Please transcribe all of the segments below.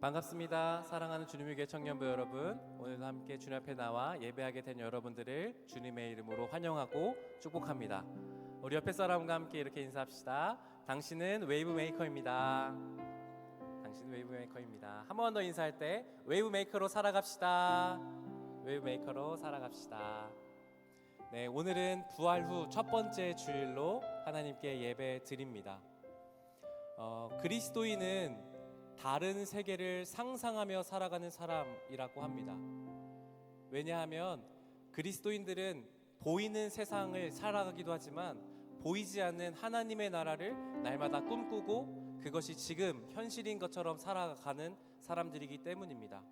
반갑습니다. 사랑하는 주님의 교회 청년부 여러분, 오늘도 함께 주님 앞에 나와 예배하게 된 여러분들을 주님의 이름으로 환영하고 축복합니다. 우리 옆에 사람과 함께 이렇게 인사합시다. 당신은 웨이브 메이커입니다. 당신은 웨이브 메이커입니다. 한 번 더 인사할 때 웨이브 메이커로 살아갑시다. 웨이브 메이커로 살아갑시다. 네, 오늘은 부활 후 첫 번째 주일로 하나님께 예배 드립니다. 그리스도인은 다른 세계를 상상하며 살아가는 사람이라고 합니다. 왜냐하면 그리스도인들은 보이는 세상을 살아가기도 하지만 보이지 않는 하나님의 나라를 날마다 꿈꾸고 그것이 지금 현실인 것처럼 살아가는 사람들이기 때문입니다.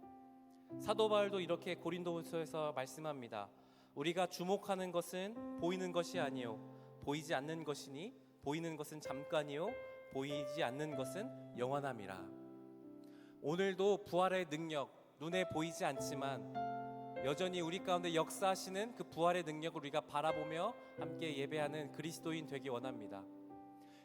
사도 바울도 이렇게 고린도후서에서 말씀합니다. 우리가 주목하는 것은 보이는 것이 아니요 보이지 않는 것이니 보이는 것은 잠깐이요 보이지 않는 것은 영원함이라. 오늘도 부활의 능력, 눈에 보이지 않지만 여전히 우리 가운데 역사하시는 그 부활의 능력을 우리가 바라보며 함께 예배하는 그리스도인 되기 원합니다.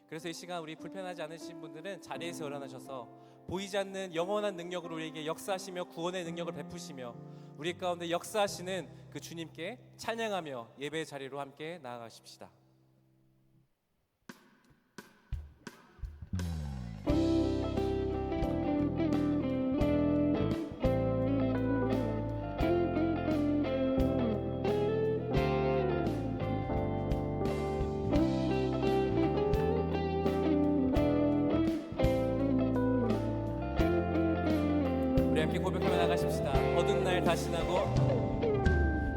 그래서 이 시간 우리 불편하지 않으신 분들은 자리에서 일어나셔서 보이지 않는 영원한 능력으로 우리에게 역사하시며 구원의 능력을 베푸시며 우리 가운데 역사하시는 그 주님께 찬양하며 예배의 자리로 함께 나아가십시다. 함께 고백하며 나가십시다. 어두운 날 다시 나고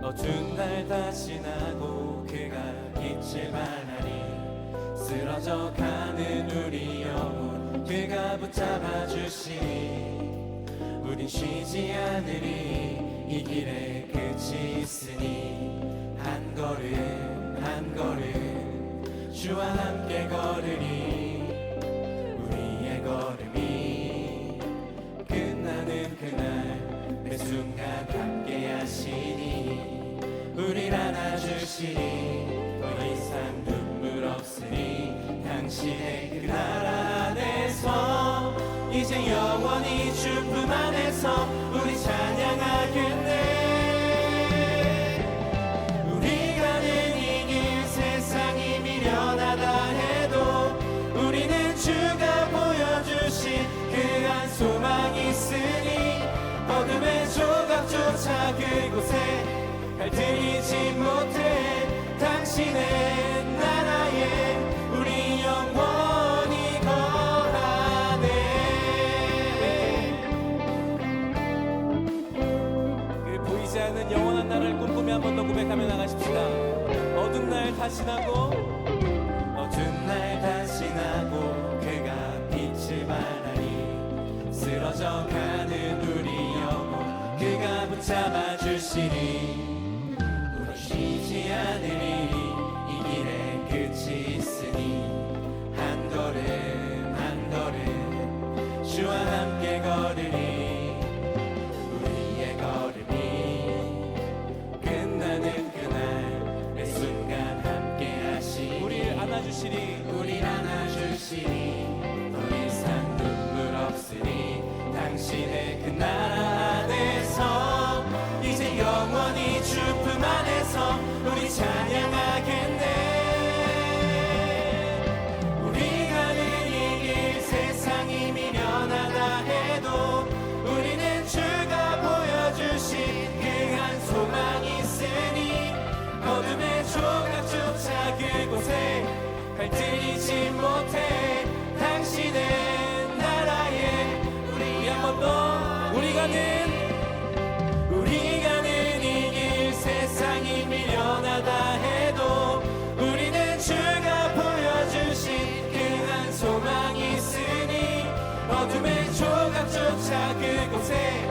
어두운 날 다시 나고 그가 빛을 발하니 쓰러져 가는 우리 영혼 그가 붙잡아 주시니 우린 쉬지 않으리 이 길에 끝이 있으니 한 걸음 한 걸음 주와 함께 걸으리 우리의 걸음이 그날 매 순간 함께 하시니 우릴 안아주시니 더 이상 눈물 없으니 당신의 그 나라 안에서 이제 영원히 주 품 안에서 우리 찬양하겠네. 우리가 가는 이 길 세상이 미련하다 해도 우리는 주가 보여주신 그 한 소망이 있으니 어둠의 조각조차 그곳에 갈들이지 못해 당신의 나라에 우리 영원히 거하네. 그 보이지 않는 영원한 나라를 꿈꾸며 한 번 더 고백하며 나가십시다. 어두운 날 다시 나고 어두운 날 다시 나고 그가 빛을 발하니 쓰러져 가는 우리 영혼 그가 붙잡아 주시니 우리 쉬지 않으리 이 길에 끝이 있으니 한 걸음 한 걸음 주와 함께 걸으리 우리의 걸음이 끝나는 그날 매 순간 함께 하시니 우리를 안아주시니 우리를 안아주시니 더 이상 눈물 없으니 당신의 그 나라 안에서 이제 영원히 주 품 안에서 우리 찬양하겠네. 우리 가는 이 길 세상이 미련하다 해도 우리는 주가 보여주신 그 한 소망이 있으니 어둠의 조각조차 그곳에 갈들이지 못해 당신의 나라에 우리 한 번 더 우리 가는 이 길 세상이 미련하다 해도 우리는 주가 보여주신 그 한 소망이 있으니 어둠의 조각조차 그곳에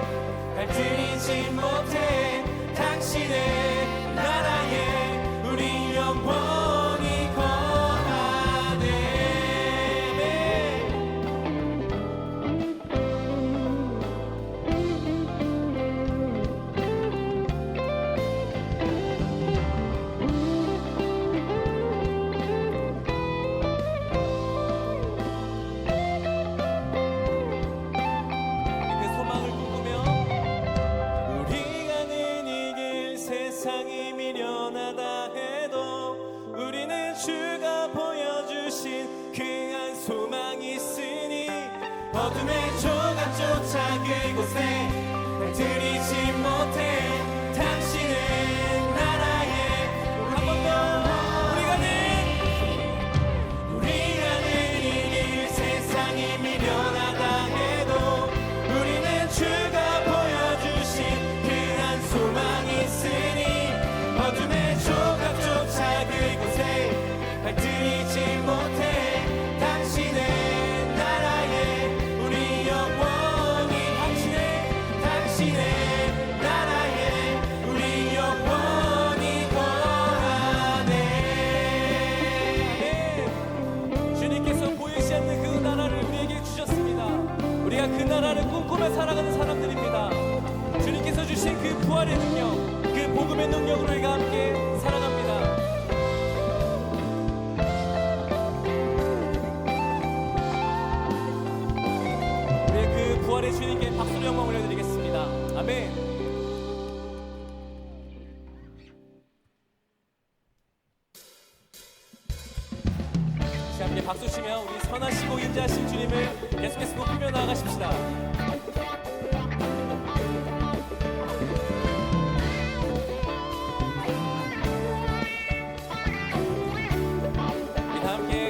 갈들이지 못해 당신의 나라에 우리 영원히 거하네. 어둠의 조각조차 그곳에 들이지 못해 당신은 나라의 한 번 더 우리가 늘 이길 세상이 미련하다 해도 우리는 주가 보여주신 그 한 소망이 있으니 어둠의 조각조차 그곳에 발들이지 못해 당신의 나라에 우리 영원히 당신의 나라에 우리 영원히 거하네. 주님께서 보이지 않는 그 나라를 우리에게 주셨습니다. 우리가 그 나라를 꿈꾸며 살아가는 사람들입니다. 주님께서 주신 그 부활의 능력, 그 복음의 능력으로 우리가 함께 살아갑니다. 우리의 그 부활의 주님께 박수로 영광 올려드리겠습니다. 아멘. 다시 함께 박수 치며 우리 선하시고 인자하신 주님을 계속해서 높이며 나아가십시다.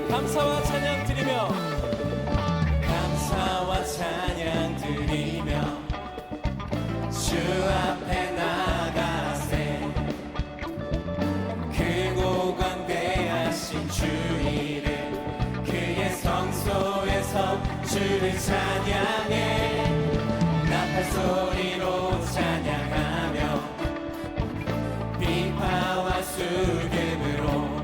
감사와 찬양 드리며 감사와 찬양 드리며 주 앞에 나가세 크고 광대하신 주 이름 그의 성소에서 주를 찬양해 나팔 소리로 찬양하며 비파와 수금으로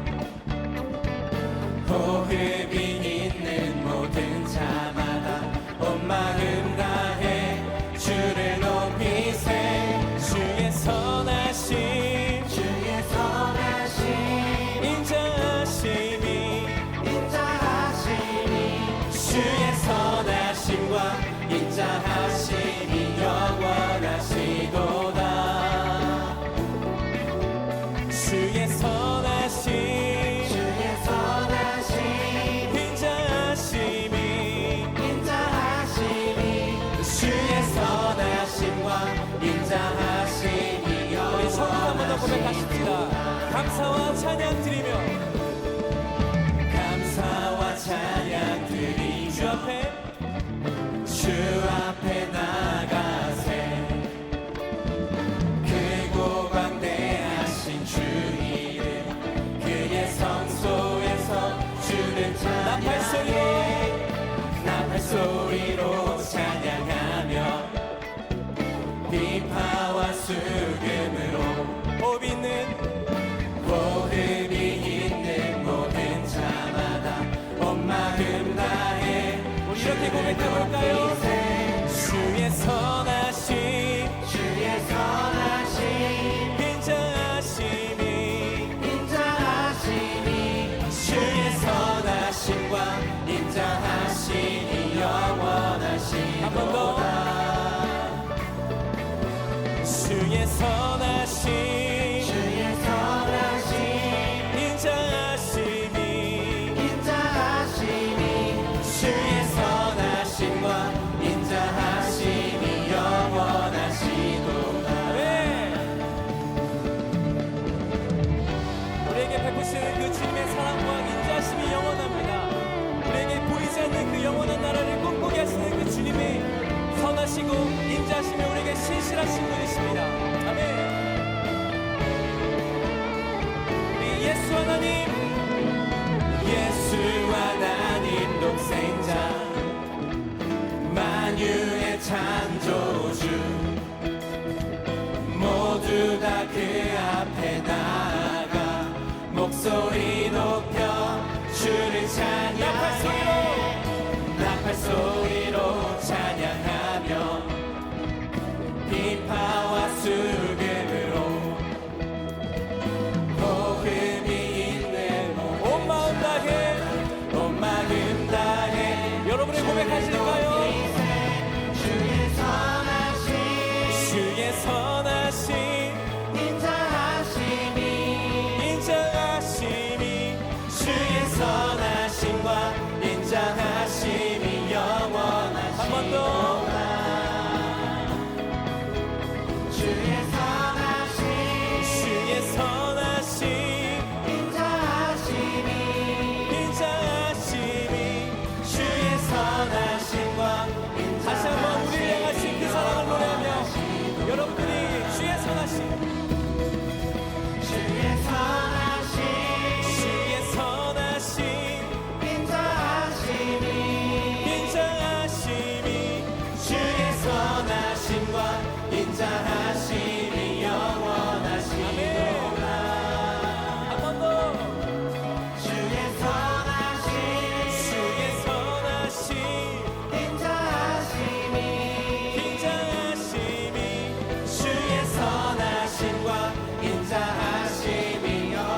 호흡이 있는 모든 자마다 온 마음 다해 주를 높이세 주의 선하심 인자하심이 주의 선하심과 인자하심이 영원하시도다 주의 선하심 우리 성도 한번 더 고백하십시다. 감사와 찬양 드리며 감사와 찬양 드리며 주 앞에 나가세 크고 광대하신 주 이름 그의 성소에서 주를 찬양해 나팔 소리로 찬양하며 비파와 수금으로 호흡이 있는 모든 자마다 온 마음 다해 우리 이렇게 고백해볼까요? 주의 선하심 인자하심이 주의 선하심과 인자하심이 영원하시도다 주의 선하심 인자하심이 주의 선하심과 인자하심이 영원하시도다. 네. 우리에게 베푸시는 그 주님의 사랑과 인자하심이 영원합니다. 우리에게 보이지 않는 그 영원한 나라를 꿈꾸게 하시는 그 주님이 선하시고 인자하시며 우리에게 신실하신 분이십니다. 아멘. 우리 예수 하나님 독생자 만유의 창조주 모두 다 그 앞에 나아가 목소리 높여 주를 찬양해 나팔 소리로 찬양하며 비파와 수금으로 호흡이 있는 온 마음 다해 여러분의 고백하실까요? 주의 선하심 번 더. 주의 선하심 주의 선하심 인자하심이 주의 선하심과 다시 한번 우리를 향하신 그 사랑을 노래하며 여러분들이 주의 선하심 주의 선하심 인자하심이 주의 선하심과 인자하심이 영원하시도다. 한 번 더. 주의 선하심 인자하심이 주의 선하심과 인자하심이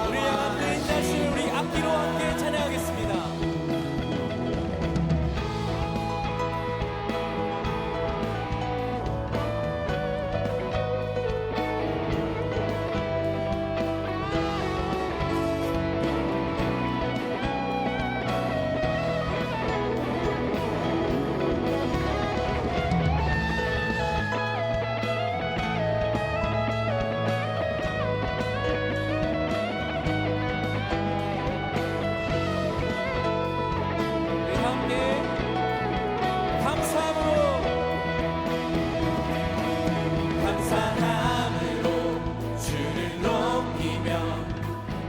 우리 향한 그 인자하심을 우리 앞뒤로 함께 찬양하겠습니다. 우리 함께 감사함으로 주를 높이며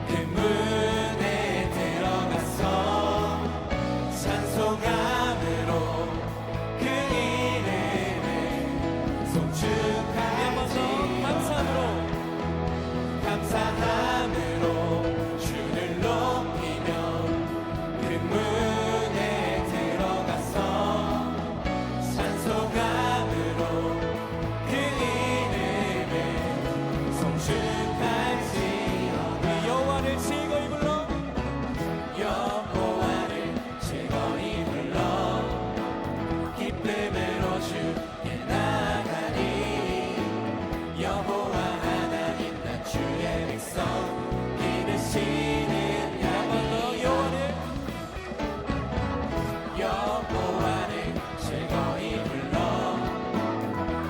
그 문에 들어가서 찬송함으로 그 이름을 송축하지. 감사함으로 주를 높이며 그 문에 들어가서 찬송함으로 그 이름을 송축할지어다. 여호와를 즐거이 불러 기쁨으로 주께 나가리. 여호와 하나님 나 주의 백성 기르시는 양이. 여호와를 즐거이 불러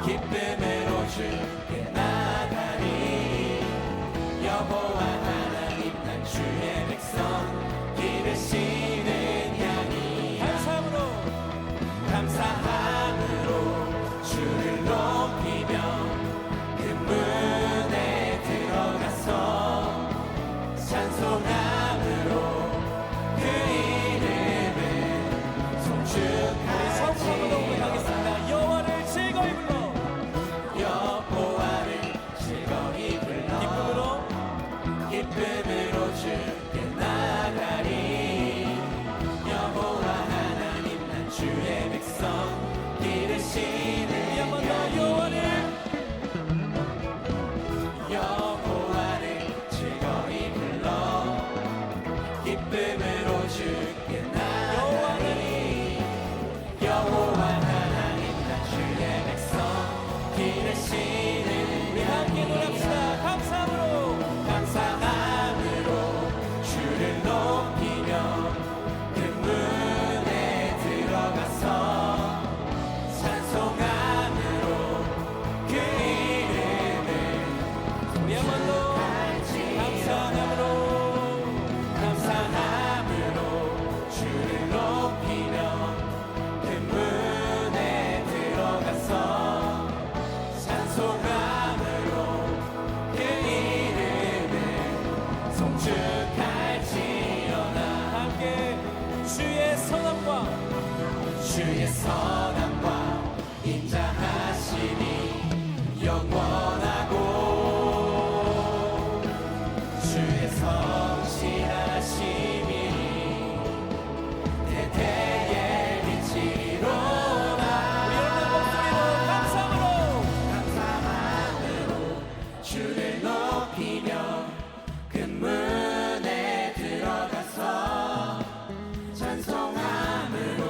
기쁨으로 주께 나가리. 여호와 하나님 난 주의 백성 기르시는 양이. 감사함으로 주를 높이며 그 문에 들어가서 찬송함으로 그 이름을 송축하지. 여호와를 즐거이 불러 기쁨으로 주께 나가리. 여호와 하나님 난 주의 백성 기르시는 여호와를 즐거이 불러 기쁨으로 주께 나가리. 여호와 하나님 난 주의 백성 기르시는. 우리 함께 노래합시다. 감사함으로 주를 높이며 그 문에 들어가서 찬송함으로 그 이름을 우리 한 번 더. 감사함으로 주를 높이며 그 문에 들어가서 찬송함으로 그 이름을 송축할지어다. 함께 주의 선함과 인자하심이 영원하고 주의 성실하심이 대대에 미치리로다. 우리 여러분의 목소리로 감사함으로 주를 높이며 그 문에 들어가서 찬송함으로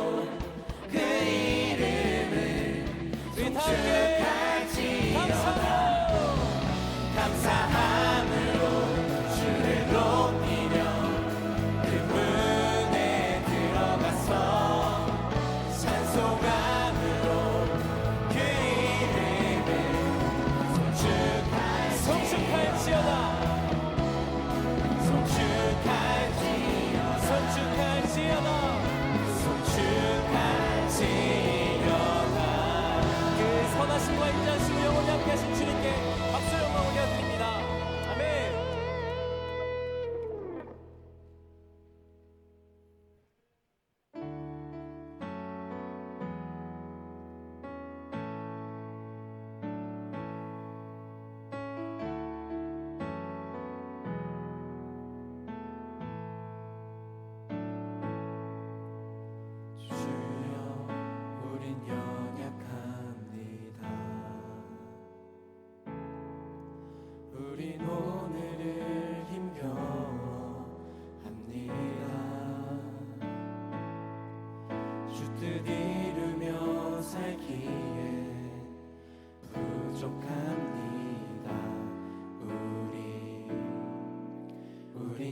그 이름을 송축할지어다. 감사함으로 주를 높이며 그 문에 들어가서 찬송함으로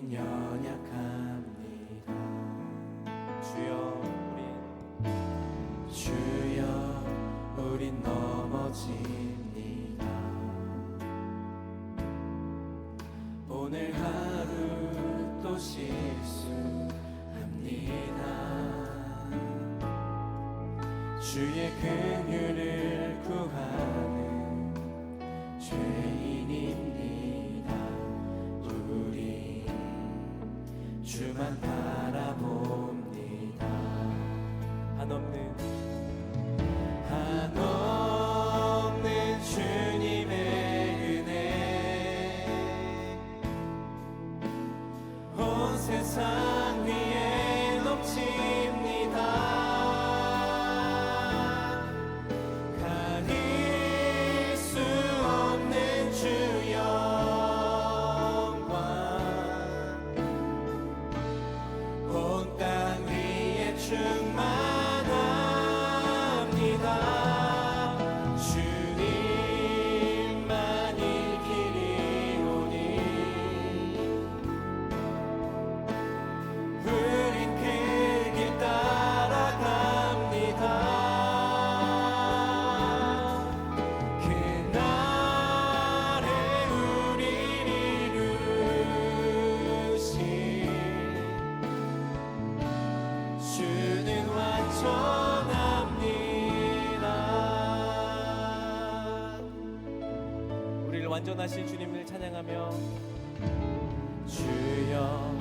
우린 연약합니다. 주여 우린 넘어집니다. 오늘 하루 또 실수합니다. 주의 긍휼을 구하는 죄인입니다. 우리 주만 바라봅니다. 한없는 주님의 은혜 온 세상 위에 넘칩니다. 가릴 수 없는 주 영광 온 땅 위에 충만합니다. 주님만이 길이오니 우린 그 길 따라갑니다. 그날에 우릴 이루신 주는 완전합니다. 우리를 완전하신 주님을 찬양하며 주여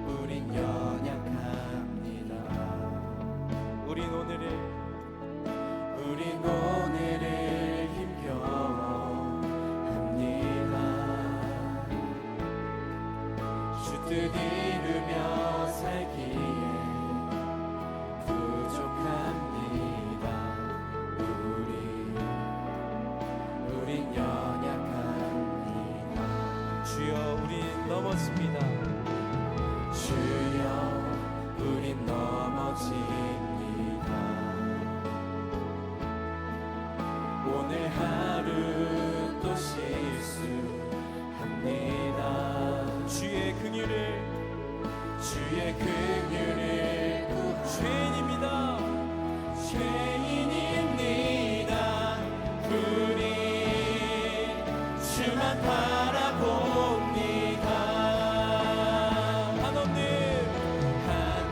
우린 연약합니다. 우린 오늘을 힘겨워합니다. 주 뜻 이루며 살기에 부족합니다. 우린 연약합니다. 주여 우린 넘어집니다. 주여 우린 넘어집니다. 오늘 하루 또 실수합니다. 주의 긍휼을 구하 죄인입니다. 죄인입니다. 우리 주만 바라봅니다.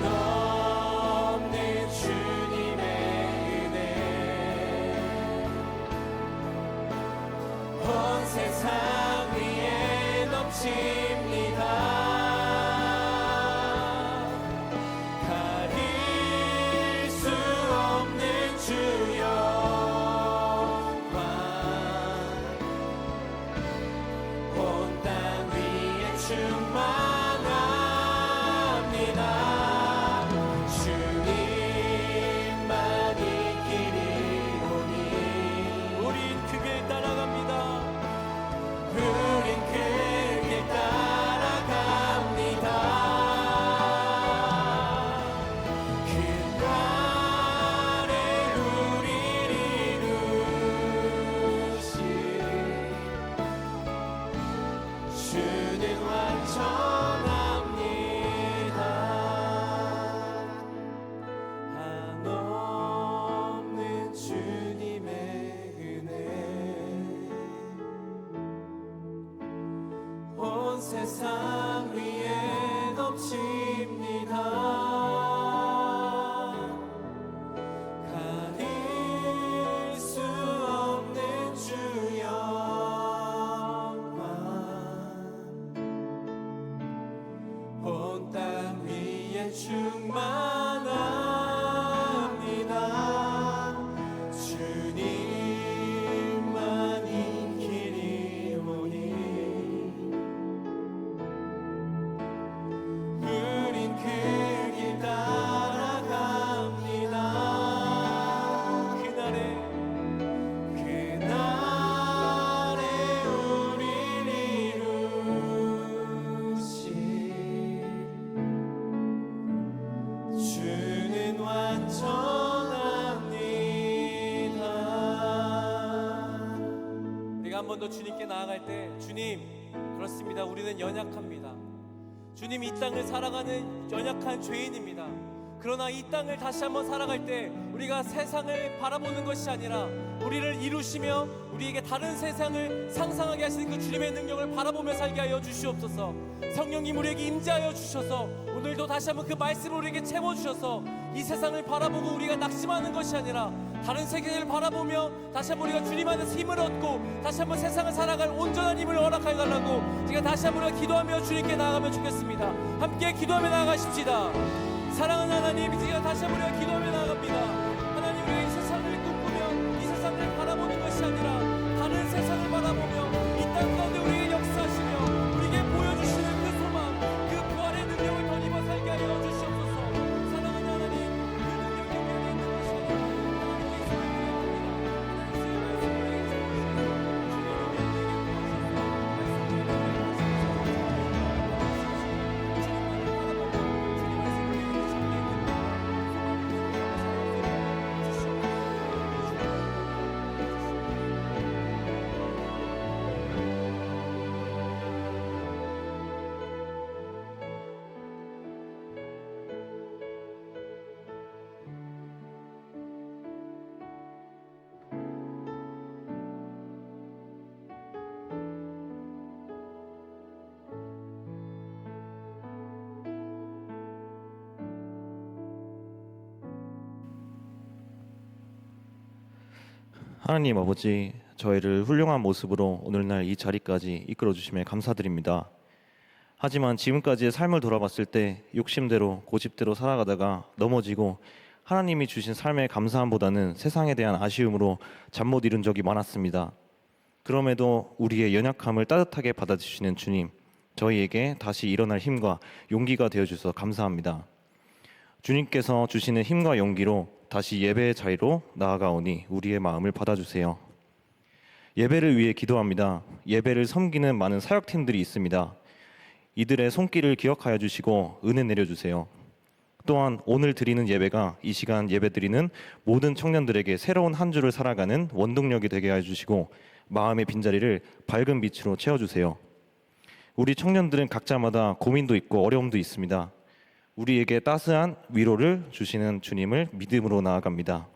한없는 주님의 은혜 온 세상 위에 넘칩니다. 가릴 수 없는 주 영광 온 땅 위에 충만합니다. 주님만이 길이오니 우린 그 길 따라갑니다. 우린 그 길 따라갑니다. 그날에 우릴 이루신 주는 완전합니다. 한없는 주님의 은혜 온 세상 위에 넘칩니다. 가릴 수 없는 주 영광 온 땅 위에 충만합니다. 주님만이 길이오니 우린 그 길 따라갑니다. 그날에 우릴 이루신 주는 완전합니다. 우리가 한 번 더 주님께 나아갈 때 주님, 그렇습니다. 우리는 연약합니다. 주님, 이 땅을 살아가는 연약한 죄인입니다. 그러나 이 땅을 다시 한번 살아갈 때 우리가 세상을 바라보는 것이 아니라 우리를 이루시며 우리에게 다른 세상을 상상하게 하시는 그 주님의 능력을 바라보며 살게 하여 주시옵소서. 성령님, 우리에게 임재하여 주셔서 오늘도 다시 한번 그 말씀을 우리에게 채워주셔서 이 세상을 바라보고 우리가 낙심하는 것이 아니라 다른 세계를 바라보며 다시 한번 우리가 주님 안에서 힘을 얻고 다시 한번 세상을 살아갈 온전한 힘을 허락하여 달라고 제가 다시 한번 우리가 기도하며 주님께 나아가면 좋겠습니다. 함께 기도하며 나아가십시다. 사랑하는 하나님, 이제 다시 한번 우리가 기도하며 나아갑니다. 하나님, 우리가 이 세상을 꿈꾸며 이 세상을 바라보는 것이 아니라 다른 세상을 바라보며 이 땅 가운데 우리에게 역사하시며 우리에게 보여주시는 그 소망, 그 부활의 능력을 더 입어 살게 하여 주시옵소서. 사랑하는 하나님, 그 능력이 우리 안에 있는 것이 하나님 아버지, 저희를 훌륭한 모습으로 오늘날 이 자리까지 이끌어 주심에 감사드립니다. 하지만 지금까지의 삶을 돌아봤을 때 욕심대로 고집대로 살아가다가 넘어지고 하나님이 주신 삶의 감사함보다는 세상에 대한 아쉬움으로 잠 못 이룬 적이 많았습니다. 그럼에도 우리의 연약함을 따뜻하게 받아주시는 주님, 저희에게 다시 일어날 힘과 용기가 되어주셔서 감사합니다. 주님께서 주시는 힘과 용기로 다시 예배의 자리로 나아가오니 우리의 마음을 받아주세요. 예배를 위해 기도합니다. 예배를 섬기는 많은 사역팀들이 있습니다. 이들의 손길을 기억하여 주시고 은혜 내려주세요. 또한 오늘 드리는 예배가 이 시간 예배드리는 모든 청년들에게 새로운 한 주를 살아가는 원동력이 되게 해주시고 마음의 빈자리를 밝은 빛으로 채워주세요. 우리 청년들은 각자마다 고민도 있고 어려움도 있습니다. 우리에게 따스한 위로를 주시는 주님을 믿음으로 나아갑니다.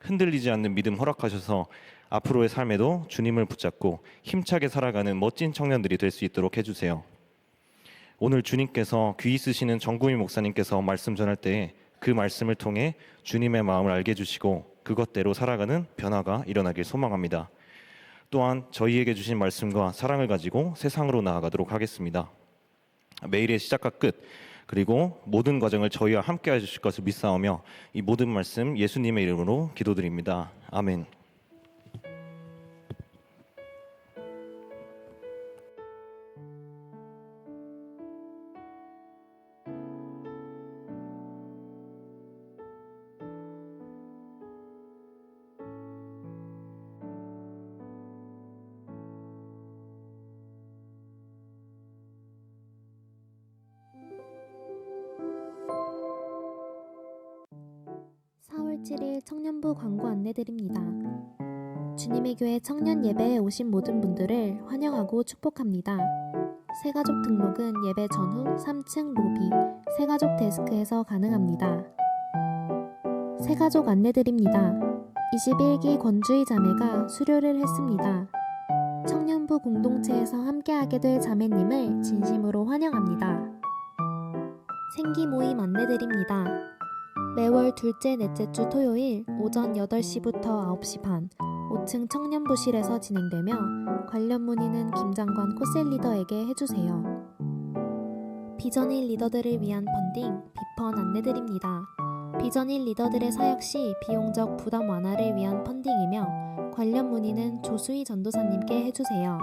흔들리지 않는 믿음 허락하셔서 앞으로의 삶에도 주님을 붙잡고 힘차게 살아가는 멋진 청년들이 될 수 있도록 해주세요. 오늘 주님께서 귀 있으시는 정구미 목사님께서 말씀 전할 때에 그 말씀을 통해 주님의 마음을 알게 해주시고 그것대로 살아가는 변화가 일어나길 소망합니다. 또한 저희에게 주신 말씀과 사랑을 가지고 세상으로 나아가도록 하겠습니다. 매일의 시작과 끝, 그리고 모든 과정을 저희와 함께 해주실 것을 믿사오며 이 모든 말씀 예수님의 이름으로 기도드립니다. 아멘. 청년부 광고 안내드립니다. 주님의 교회 청년 예배에 오신 모든 분들을 환영하고 축복합니다. 새가족 등록은 예배 전후 3층 로비 새가족 데스크에서 가능합니다. 새가족 안내드립니다. 21기 권주희 자매가 수료를 했습니다. 청년부 공동체에서 함께하게 될 자매님을 진심으로 환영합니다. 생기 모임 안내드립니다. 매월 둘째, 넷째 주 토요일 오전 8시부터 9시 반 5층 청년부실에서 진행되며 관련 문의는 김장관 코셀 리더에게 해주세요. 비전일 리더들을 위한 펀딩 비펀 안내드립니다. 비전일 리더들의 사역 시 비용적 부담 완화를 위한 펀딩이며 관련 문의는 조수희 전도사님께 해주세요.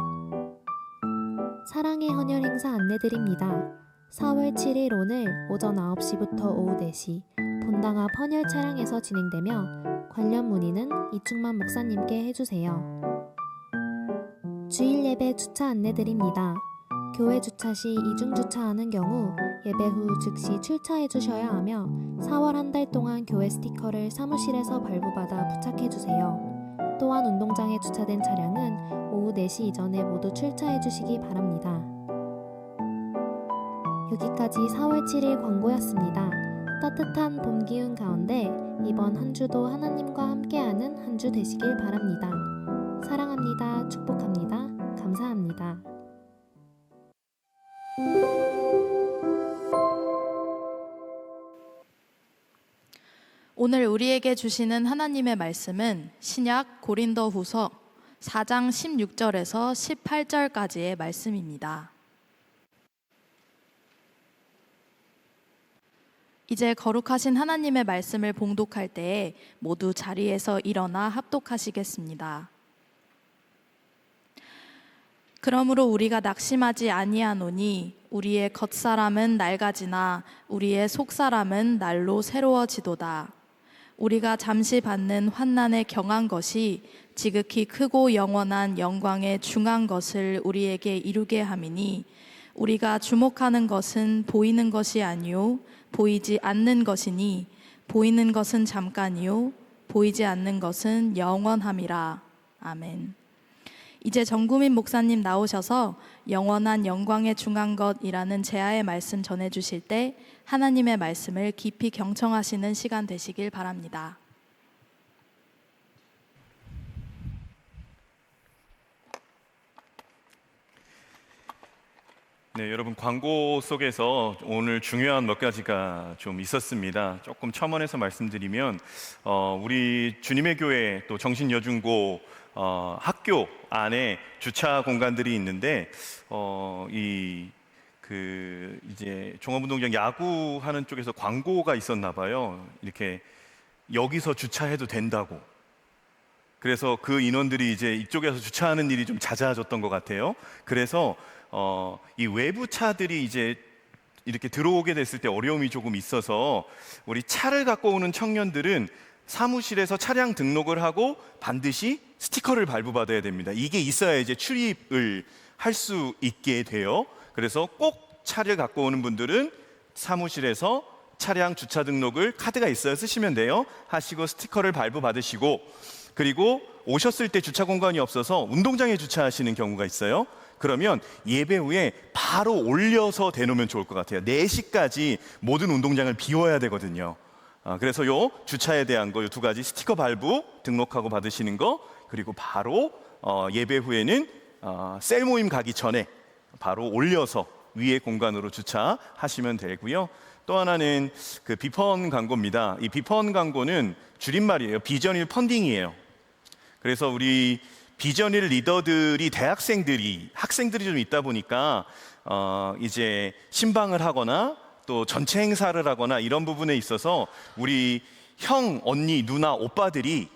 사랑의 헌혈 행사 안내드립니다. 4월 7일 오늘 오전 9시부터 오후 4시 본당 앞 헌혈 차량에서 진행되며 관련 문의는 이충만 목사님께 해주세요. 주일 예배 주차 안내드립니다. 교회 주차 시 이중 주차하는 경우 예배 후 즉시 출차해 주셔야 하며 4월 한 달 동안 교회 스티커를 사무실에서 발부받아 부착해 주세요. 또한 운동장에 주차된 차량은 오후 4시 이전에 모두 출차해 주시기 바랍니다. 여기까지 4월 7일 광고였습니다. 따뜻한 봄 기운 가운데 이번 한 주도 하나님과 함께하는 한 주 되시길 바랍니다. 사랑합니다. 축복합니다. 감사합니다. 오늘 우리에게 주시는 하나님의 말씀은 신약 고린도후서 4장 16절에서 18절까지의 말씀입니다. 이제 거룩하신 하나님의 말씀을 봉독할 때에 모두 자리에서 일어나 합독하시겠습니다. 그러므로 우리가 낙심하지 아니하노니 우리의 겉사람은 낡아지나 우리의 속사람은 날로 새로워지도다. 우리가 잠시 받는 환난에 경한 것이 지극히 크고 영원한 영광에 중한 것을 우리에게 이루게 함이니 우리가 주목하는 것은 보이는 것이 아니요 보이지 않는 것이니 보이는 것은 잠깐이요 보이지 않는 것은 영원함이라. 아멘. 이제 정구민 목사님 나오셔서 영원한 영광에 중한 것이라는 제아의 말씀 전해주실 때 하나님의 말씀을 깊이 경청하시는 시간 되시길 바랍니다. 네, 여러분 광고 속에서 오늘 중요한 몇 가지가 좀 있었습니다. 조금 첨언해서 말씀드리면 우리 주님의 교회 또 정신여중고 학교 안에 주차 공간들이 있는데 이제 종합운동장 야구하는 쪽에서 광고가 있었나 봐요. 이렇게 여기서 주차해도 된다고. 그래서 그 인원들이 이제 이쪽에서 주차하는 일이 좀 잦아졌던 것 같아요. 그래서 이 외부 차들이 이제 이렇게 들어오게 됐을 때 어려움이 조금 있어서 우리 차를 갖고 오는 청년들은 사무실에서 차량 등록을 하고 반드시 스티커를 발부받아야 됩니다. 이게 있어야 이제 출입을 할 수 있게 돼요. 그래서 꼭 차를 갖고 오는 분들은 사무실에서 차량 주차 등록을 카드가 있어야 쓰시면 돼요. 하시고 스티커를 발부받으시고, 그리고 오셨을 때 주차 공간이 없어서 운동장에 주차하시는 경우가 있어요. 그러면 예배 후에 바로 올려서 대놓으면 좋을 것 같아요. 4시까지 모든 운동장을 비워야 되거든요. 그래서 요 주차에 대한 거, 요 2가지 스티커 발부 등록하고 받으시는 거, 그리고 바로 예배 후에는 셀 모임 가기 전에 바로 올려서 위에 공간으로 주차하시면 되고요. 또 하나는 그 비펀 광고입니다. 이 비펀 광고는 줄임말이에요. 비전일 펀딩이에요. 그래서 우리 비전일 리더들이 학생들이 좀 있다 보니까 이제 신방을 하거나 또 전체 행사를 하거나 이런 부분에 있어서 우리 형, 언니, 누나, 오빠들이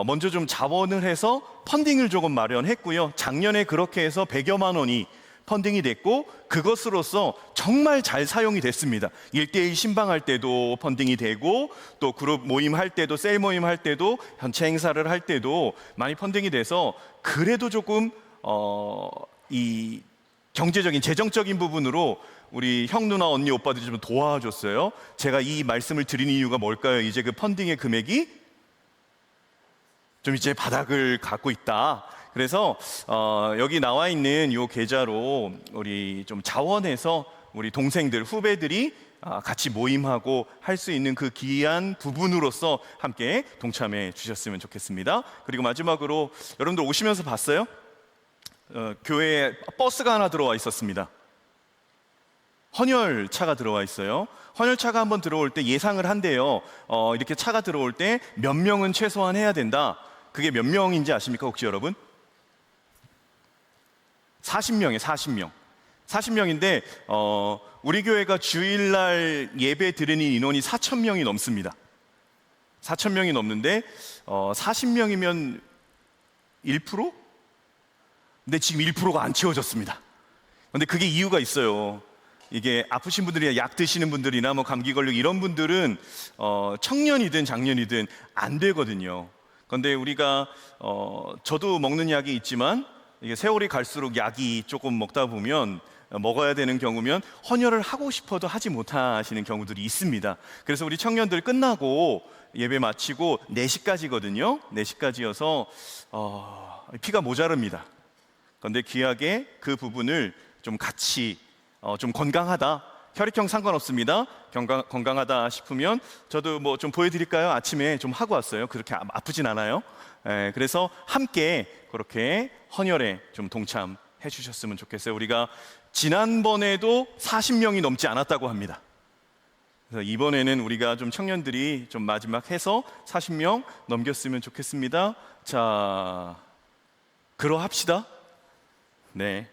먼저 좀 자원을 해서 펀딩을 조금 마련했고요. 작년에 그렇게 해서 100여만 원이 펀딩이 됐고, 그것으로서 정말 잘 사용이 됐습니다. 1:1 신방할 때도 펀딩이 되고, 또 그룹 모임 할 때도, 셀 모임 할 때도, 전체 행사를 할 때도 많이 펀딩이 돼서 그래도 조금 이 경제적인, 재정적인 부분으로 우리 형, 누나, 언니, 오빠들이 좀 도와줬어요. 제가 이 말씀을 드리는 이유가 뭘까요? 이제 그 펀딩의 금액이 좀 이제 바닥을 갖고 있다. 그래서 여기 나와 있는 이 계좌로 우리 좀 자원해서 우리 동생들, 후배들이 같이 모임하고 할 수 있는 그 귀한 부분으로서 함께 동참해 주셨으면 좋겠습니다. 그리고 마지막으로 여러분들 오시면서 봤어요? 교회에 버스가 하나 들어와 있었습니다. 헌혈차가 들어와 있어요. 헌혈차가 한번 들어올 때 예상을 한대요. 이렇게 차가 들어올 때 몇 명은 최소한 해야 된다. 그게 몇 명인지 아십니까, 혹시 여러분? 40명이에요, 40명. 40명인데 우리 교회가 주일날 예배 드리는 인원이 4,000명이 넘습니다. 4,000명이 넘는데 40명이면 1%? 근데 지금 1%가 안 채워졌습니다. 근데 그게 이유가 있어요. 이게 아프신 분들이나 약 드시는 분들이나 뭐 감기 걸리고 이런 분들은 청년이든 장년이든 안 되거든요. 그런데 우리가 저도 먹는 약이 있지만 이게 세월이 갈수록 약이 조금 먹다 보면 먹어야 되는 경우면 헌혈을 하고 싶어도 하지 못하시는 경우들이 있습니다. 그래서 우리 청년들 끝나고 예배 마치고 4시까지거든요. 4시까지여서 피가 모자릅니다. 그런데 귀하게 그 부분을 좀 같이 좀 건강하다, 혈액형 상관없습니다. 건강하다 싶으면 저도 뭐 좀 보여드릴까요? 아침에 좀 하고 왔어요. 그렇게 아프진 않아요. 그래서 함께 그렇게 헌혈에 좀 동참해 주셨으면 좋겠어요. 우리가 지난번에도 40명이 넘지 않았다고 합니다. 그래서 이번에는 우리가 좀 청년들이 좀 마지막 해서 40명 넘겼으면 좋겠습니다. 자, 그러합시다. 네.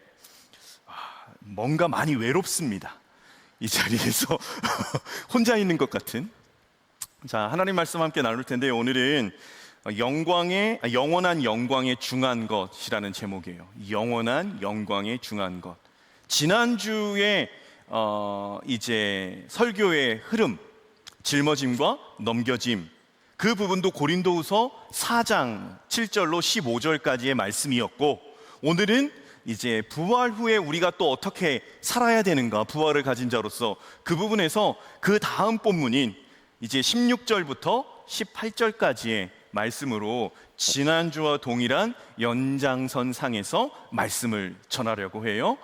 뭔가 많이 외롭습니다. 이 자리에서 혼자 있는 것 같은. 자, 하나님 말씀 함께 나눌 텐데 오늘은 영원한 영광에 중한 것이라는 제목이에요. 영원한 영광에 중한 것. 지난주에 이제 설교의 흐름, 짊어짐과 넘겨짐, 그 부분도 고린도후서 4장 7절로 15절까지의 말씀이었고, 오늘은 이제 부활 후에 우리가 또 어떻게 살아야 되는가, 부활을 가진 자로서 그 부분에서 그 다음 본문인 이제 16절부터 18절까지의 말씀으로 지난주와 동일한 연장선상에서 말씀을 전하려고 해요.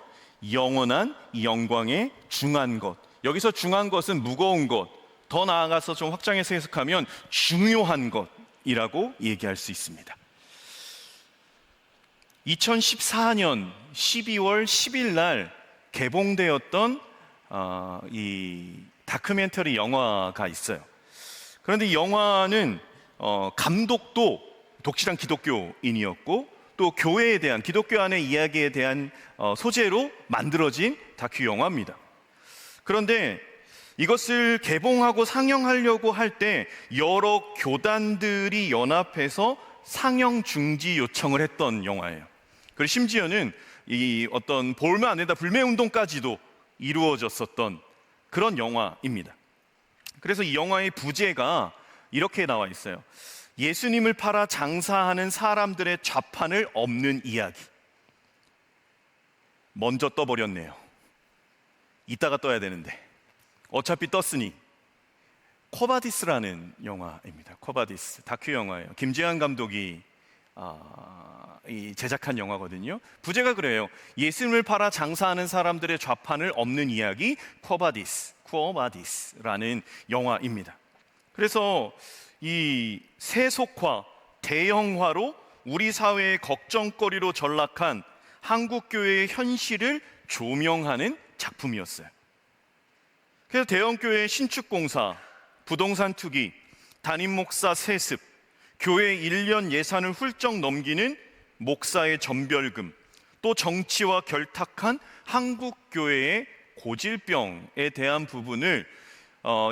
영원한 영광에 중한 것. 여기서 중한 것은 무거운 것, 더 나아가서 좀 확장해서 해석하면 중요한 것이라고 얘기할 수 있습니다. 2014년 12월 10일 날 개봉되었던 이 다큐멘터리 영화가 있어요. 그런데 이 영화는 감독도 독실한 기독교인이었고 또 교회에 대한, 기독교 안의 이야기에 대한 소재로 만들어진 다큐 영화입니다. 그런데 이것을 개봉하고 상영하려고 할 때 여러 교단들이 연합해서 상영 중지 요청을 했던 영화예요. 그리고 심지어는 이 어떤 보면 안 된다 불매 운동까지도 이루어졌었던 그런 영화입니다. 그래서 이 영화의 부제가 이렇게 나와 있어요. 예수님을 팔아 장사하는 사람들의 좌판을 엎는 이야기. 먼저 떠버렸네요. 이따가 떠야 되는데 어차피 떴으니. 쿼바디스라는 영화입니다. 쿼바디스 다큐 영화예요. 김재환 감독이 제작한 영화거든요. 부제가 그래요. 예수님을 팔아 장사하는 사람들의 좌판을 엎는 이야기, 쿼바디스라는 영화입니다. 그래서 이 세속화, 대형화로 우리 사회의 걱정거리로 전락한 한국 교회의 현실을 조명하는 작품이었어요. 그래서 대형교회의 신축공사, 부동산 투기, 담임 목사 세습, 교회 1년 예산을 훌쩍 넘기는 목사의 전별금, 또 정치와 결탁한 한국 교회의 고질병에 대한 부분을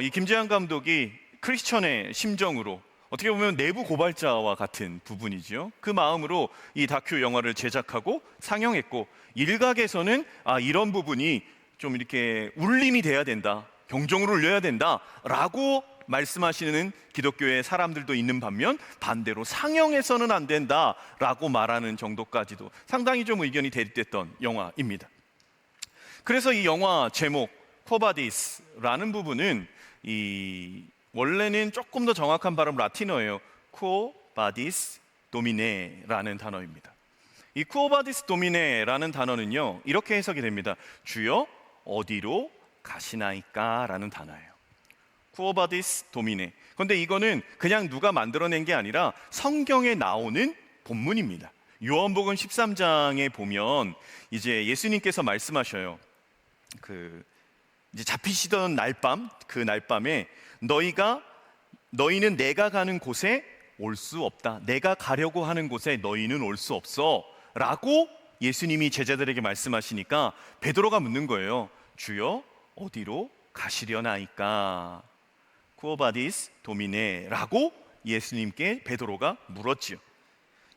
이 김재환 감독이 크리스천의 심정으로, 어떻게 보면 내부 고발자와 같은 부분이죠. 그 마음으로 이 다큐 영화를 제작하고 상영했고, 일각에서는 이런 부분이 좀 이렇게 울림이 돼야 된다, 경종을 울려야 된다라고 말씀하시는 기독교의 사람들도 있는 반면, 반대로 상영해서는 안 된다라고 말하는 정도까지도 상당히 좀 의견이 대립됐던 영화입니다. 그래서 이 영화 제목 쿼바디스라는 부분은 원래는 조금 더 정확한 발음 라틴어예요. Quo vadis Domine라는 단어입니다. 이 Quo vadis Domine라는 단어는요, 이렇게 해석이 됩니다. 주여 어디로 가시나이까? 라는 단어예요. Quo vadis Domine. 그런데 이거는 그냥 누가 만들어낸 게 아니라 성경에 나오는 본문입니다. 요한복음 13장에 보면 이제 예수님께서 말씀하셔요. 이제 잡히시던 날밤, 그 날밤에 너희는 내가 가는 곳에 올 수 없다. 내가 가려고 하는 곳에 너희는 올 수 없어. 라고 예수님이 제자들에게 말씀하시니까 베드로가 묻는 거예요. 주여 어디로 가시려나이까? Quo vadis Domine 라고 예수님께 베드로가 물었지요.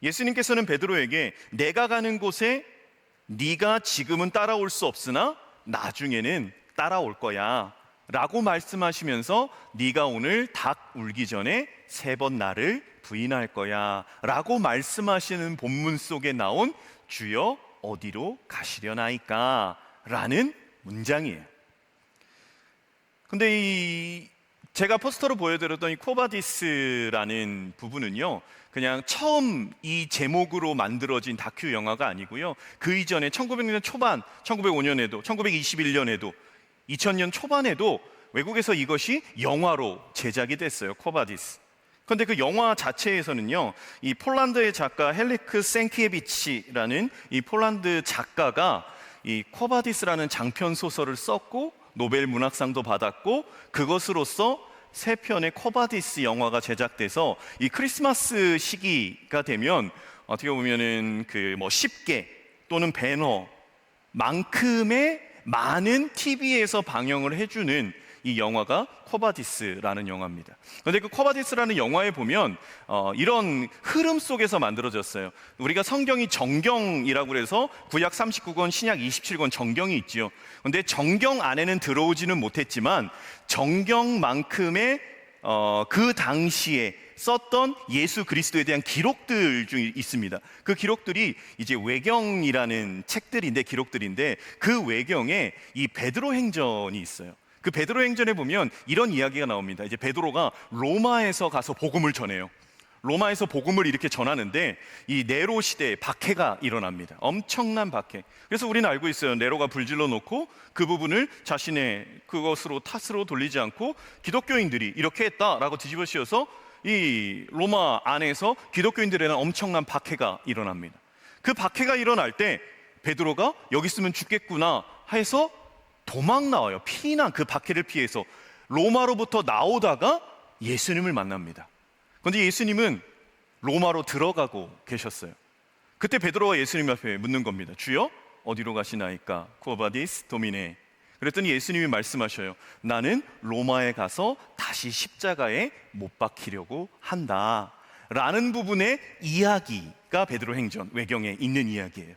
예수님께서는 베드로에게 내가 가는 곳에 네가 지금은 따라올 수 없으나 나중에는 따라올 거야 라고 말씀하시면서 네가 오늘 닭 울기 전에 3번 나를 부인할 거야 라고 말씀하시는 본문 속에 나온 주여 어디로 가시려나이까? 라는 문장이에요. 근데 제가 포스터로 보여드렸던 이 쿼바디스라는 부분은요, 그냥 처음 이 제목으로 만들어진 다큐 영화가 아니고요, 그 이전에 1900년 초반, 1905년에도 1921년에도 2000년 초반에도 외국에서 이것이 영화로 제작이 됐어요. 쿼바디스. 그런데 그 영화 자체에서는요, 이 폴란드의 작가 헬리크 생키에비치라는 이 폴란드 작가가 이 쿼바디스라는 장편 소설을 썼고 노벨 문학상도 받았고, 그것으로서 3편의 쿼바디스 영화가 제작돼서 이 크리스마스 시기가 되면 어떻게 보면은 그 뭐 10개 또는 배너만큼의 많은 TV에서 방영을 해주는 이 영화가 쿼바디스라는 영화입니다. 그런데 그 쿼바디스라는 영화에 보면 이런 흐름 속에서 만들어졌어요. 우리가 성경이 정경이라고 해서 구약 39권, 신약 27권 정경이 있지요. 그런데 정경 안에는 들어오지는 못했지만 정경만큼의 그 당시에 썼던 예수 그리스도에 대한 기록들 중에 있습니다. 그 기록들이 이제 외경이라는 책들인데, 기록들인데, 그 외경에 이 베드로 행전이 있어요. 그 베드로 행전에 보면 이런 이야기가 나옵니다. 이제 베드로가 로마에서 가서 복음을 전해요. 로마에서 복음을 이렇게 전하는데 이 네로 시대에 박해가 일어납니다. 엄청난 박해. 그래서 우리는 알고 있어요. 네로가 불질러 놓고 그 부분을 자신의 그것으로 탓으로 돌리지 않고 기독교인들이 이렇게 했다라고 뒤집어 씌워서 이 로마 안에서 기독교인들에는 엄청난 박해가 일어납니다. 그 박해가 일어날 때 베드로가 여기 있으면 죽겠구나 해서 도망 나와요. 피난, 그 박해를 피해서 로마로부터 나오다가 예수님을 만납니다. 그런데 예수님은 로마로 들어가고 계셨어요. 그때 베드로가 예수님 앞에 묻는 겁니다. 주여, 어디로 가시나이까? 쿠어바디스 도미네. 그랬더니 예수님이 말씀하셔요. 나는 로마에 가서 다시 십자가에 못 박히려고 한다 라는 부분의 이야기가 베드로 행전 외경에 있는 이야기예요.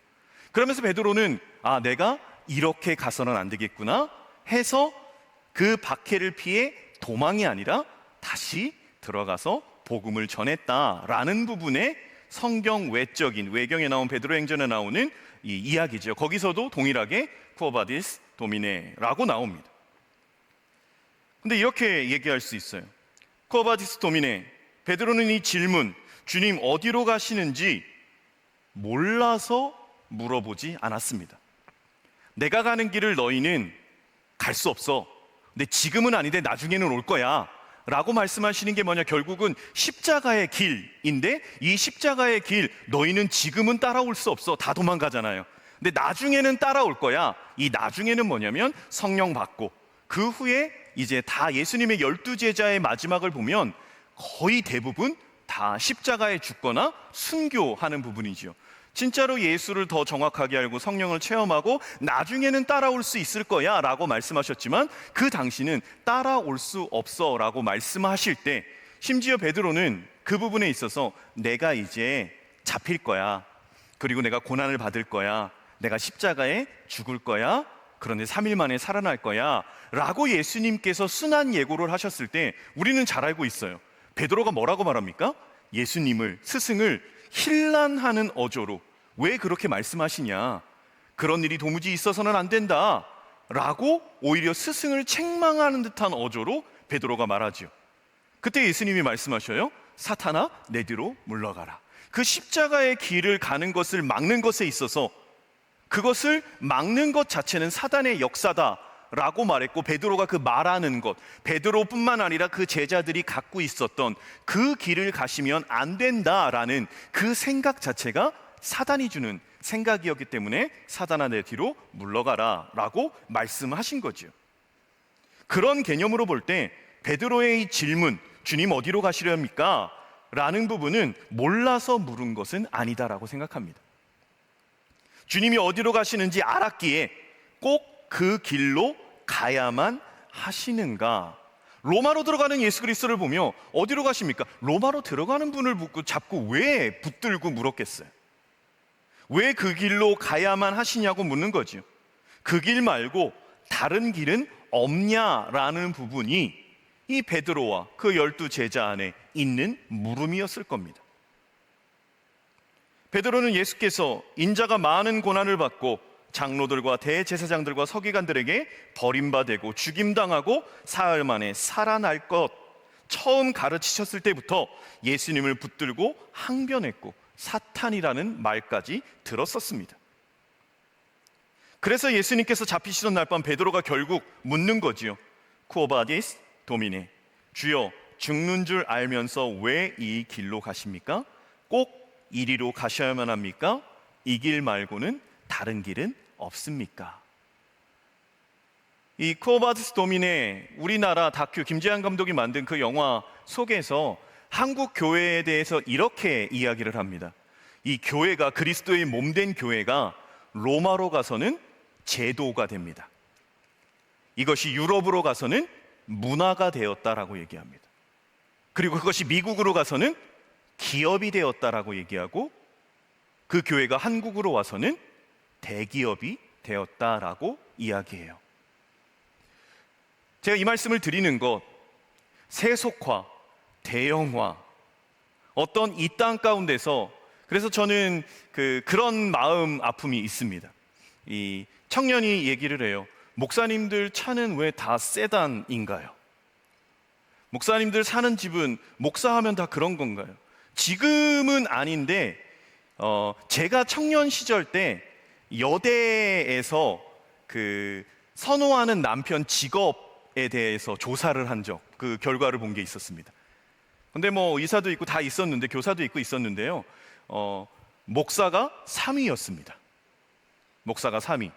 그러면서 베드로는 내가 이렇게 가서는 안 되겠구나 해서 그 박해를 피해 도망이 아니라 다시 들어가서 복음을 전했다라는 부분의 성경 외적인 외경에 나온 베드로 행전에 나오는 이 이야기죠. 거기서도 동일하게 쿠어바디스 도미네라고 나옵니다. 근데 이렇게 얘기할 수 있어요. 쿠어바디스 도미네. 베드로는 이 질문, 주님 어디로 가시는지 몰라서 물어보지 않았습니다. 내가 가는 길을 너희는 갈 수 없어. 근데 지금은 아닌데 나중에는 올 거야 라고 말씀하시는 게 뭐냐, 결국은 십자가의 길인데 이 십자가의 길 너희는 지금은 따라올 수 없어. 다 도망가잖아요. 근데 나중에는 따라올 거야. 이 나중에는 뭐냐면 성령 받고 그 후에 이제 다 예수님의 12제자의 마지막을 보면 거의 대부분 다 십자가에 죽거나 순교하는 부분이지요. 진짜로 예수를 더 정확하게 알고 성령을 체험하고 나중에는 따라올 수 있을 거야 라고 말씀하셨지만 그 당시는 따라올 수 없어 라고 말씀하실 때 심지어 베드로는 그 부분에 있어서 내가 이제 잡힐 거야, 그리고 내가 고난을 받을 거야, 내가 십자가에 죽을 거야, 그런데 3일 만에 살아날 거야 라고 예수님께서 순한 예고를 하셨을 때 우리는 잘 알고 있어요. 베드로가 뭐라고 말합니까? 예수님을, 스승을 힐난하는 어조로 왜 그렇게 말씀하시냐, 그런 일이 도무지 있어서는 안 된다 라고 오히려 스승을 책망하는 듯한 어조로 베드로가 말하죠. 그때 예수님이 말씀하셔요. 사탄아 내 뒤로 물러가라. 그 십자가의 길을 가는 것을 막는 것에 있어서 그것을 막는 것 자체는 사단의 역사다 라고 말했고, 베드로가 그 말하는 것, 베드로뿐만 아니라 그 제자들이 갖고 있었던 그 길을 가시면 안 된다라는 그 생각 자체가 사단이 주는 생각이었기 때문에 사단아 내 뒤로 물러가라 라고 말씀하신 거죠. 그런 개념으로 볼 때 베드로의 이 질문, 주님 어디로 가시렵니까? 라는 부분은 몰라서 물은 것은 아니다라고 생각합니다. 주님이 어디로 가시는지 알았기에 꼭 그 길로 가야만 하시는가? 로마로 들어가는 예수 그리스도를 보며 어디로 가십니까? 로마로 들어가는 분을 잡고 왜 붙들고 물었겠어요? 왜 그 길로 가야만 하시냐고 묻는 거죠. 그 길 말고 다른 길은 없냐라는 부분이 이 베드로와 그 12제자 안에 있는 물음이었을 겁니다. 베드로는 예수께서 인자가 많은 고난을 받고 장로들과 대제사장들과 서기관들에게 버림받고 죽임당하고 사흘 만에 살아날 것 처음 가르치셨을 때부터 예수님을 붙들고 항변했고 사탄이라는 말까지 들었었습니다. 그래서 예수님께서 잡히시던 날 밤 베드로가 결국 묻는 거지요. Quo vadis Domine, 주여 죽는 줄 알면서 왜 이 길로 가십니까? 꼭 이리로 가셔야만 합니까? 이 길 말고는 다른 길은 없습니까? 이 Quo vadis Domine, 우리나라 다큐 김재한 감독이 만든 그 영화 속에서 한국 교회에 대해서 이렇게 이야기를 합니다. 이 교회가, 그리스도의 몸된 교회가 로마로 가서는 제도가 됩니다. 이것이 유럽으로 가서는 문화가 되었다라고 얘기합니다. 그리고 그것이 미국으로 가서는 기업이 되었다라고 얘기하고, 그 교회가 한국으로 와서는 대기업이 되었다라고 이야기해요. 제가 이 말씀을 드리는 것, 세속화, 대형화, 어떤 이 땅 가운데서, 그래서 저는 그런 마음 아픔이 있습니다. 이 청년이 얘기를 해요. 목사님들 차는 왜 다 세단인가요? 목사님들 사는 집은 목사하면 다 그런 건가요? 지금은 아닌데 제가 청년 시절 때 여대에서 선호하는 남편 직업에 대해서 조사를 한 적, 그 결과를 본 게 있었습니다. 근데 뭐 의사도 있고 다 있었는데, 교사도 있고 있었는데요. 목사가 3위였습니다. 목사가 3위.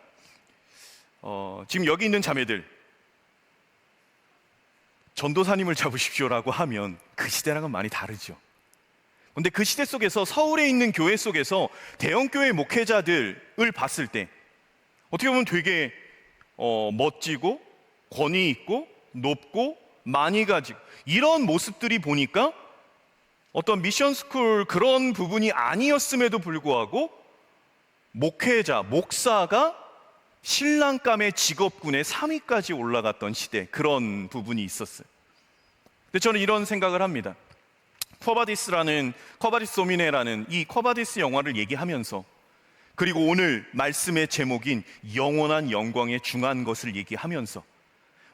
지금 여기 있는 자매들, 전도사님을 잡으십시오라고 하면 그 시대랑은 많이 다르죠. 근데 그 시대 속에서, 서울에 있는 교회 속에서 대형교회 목회자들을 봤을 때 어떻게 보면 되게 멋지고 권위 있고 높고 많이 가지고, 이런 모습들이 보니까 어떤 미션스쿨 그런 부분이 아니었음에도 불구하고 목회자, 목사가 신랑감의 직업군의 3위까지 올라갔던 시대, 그런 부분이 있었어요. 근데 저는 이런 생각을 합니다. 쿼바디스 도미네라는 이 쿼바디스 영화를 얘기하면서, 그리고 오늘 말씀의 제목인 영원한 영광에 중한 것을 얘기하면서,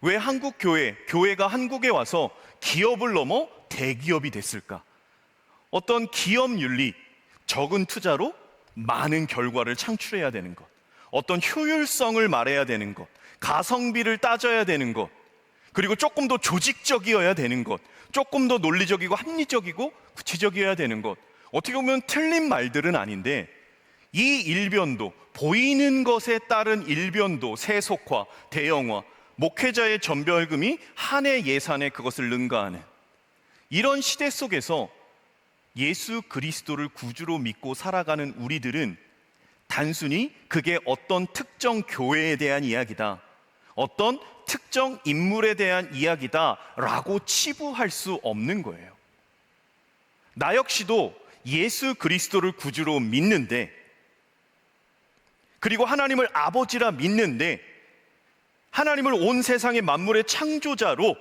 왜 한국 교회가 한국에 와서 기업을 넘어 대기업이 됐을까? 어떤 기업 윤리, 적은 투자로 많은 결과를 창출해야 되는 것, 어떤 효율성을 말해야 되는 것, 가성비를 따져야 되는 것, 그리고 조금 더 조직적이어야 되는 것, 조금 더 논리적이고 합리적이고 구체적이어야 되는 것, 어떻게 보면 틀린 말들은 아닌데, 이 일변도, 보이는 것에 따른 일변도, 세속화, 대형화, 목회자의 전별금이 한 해 예산에 그것을 능가하는 이런 시대 속에서 예수 그리스도를 구주로 믿고 살아가는 우리들은 단순히 그게 어떤 특정 교회에 대한 이야기다, 어떤 특정 인물에 대한 이야기다 라고 치부할 수 없는 거예요. 나 역시도 예수 그리스도를 구주로 믿는데, 그리고 하나님을 아버지라 믿는데, 하나님을 온 세상의 만물의 창조자로,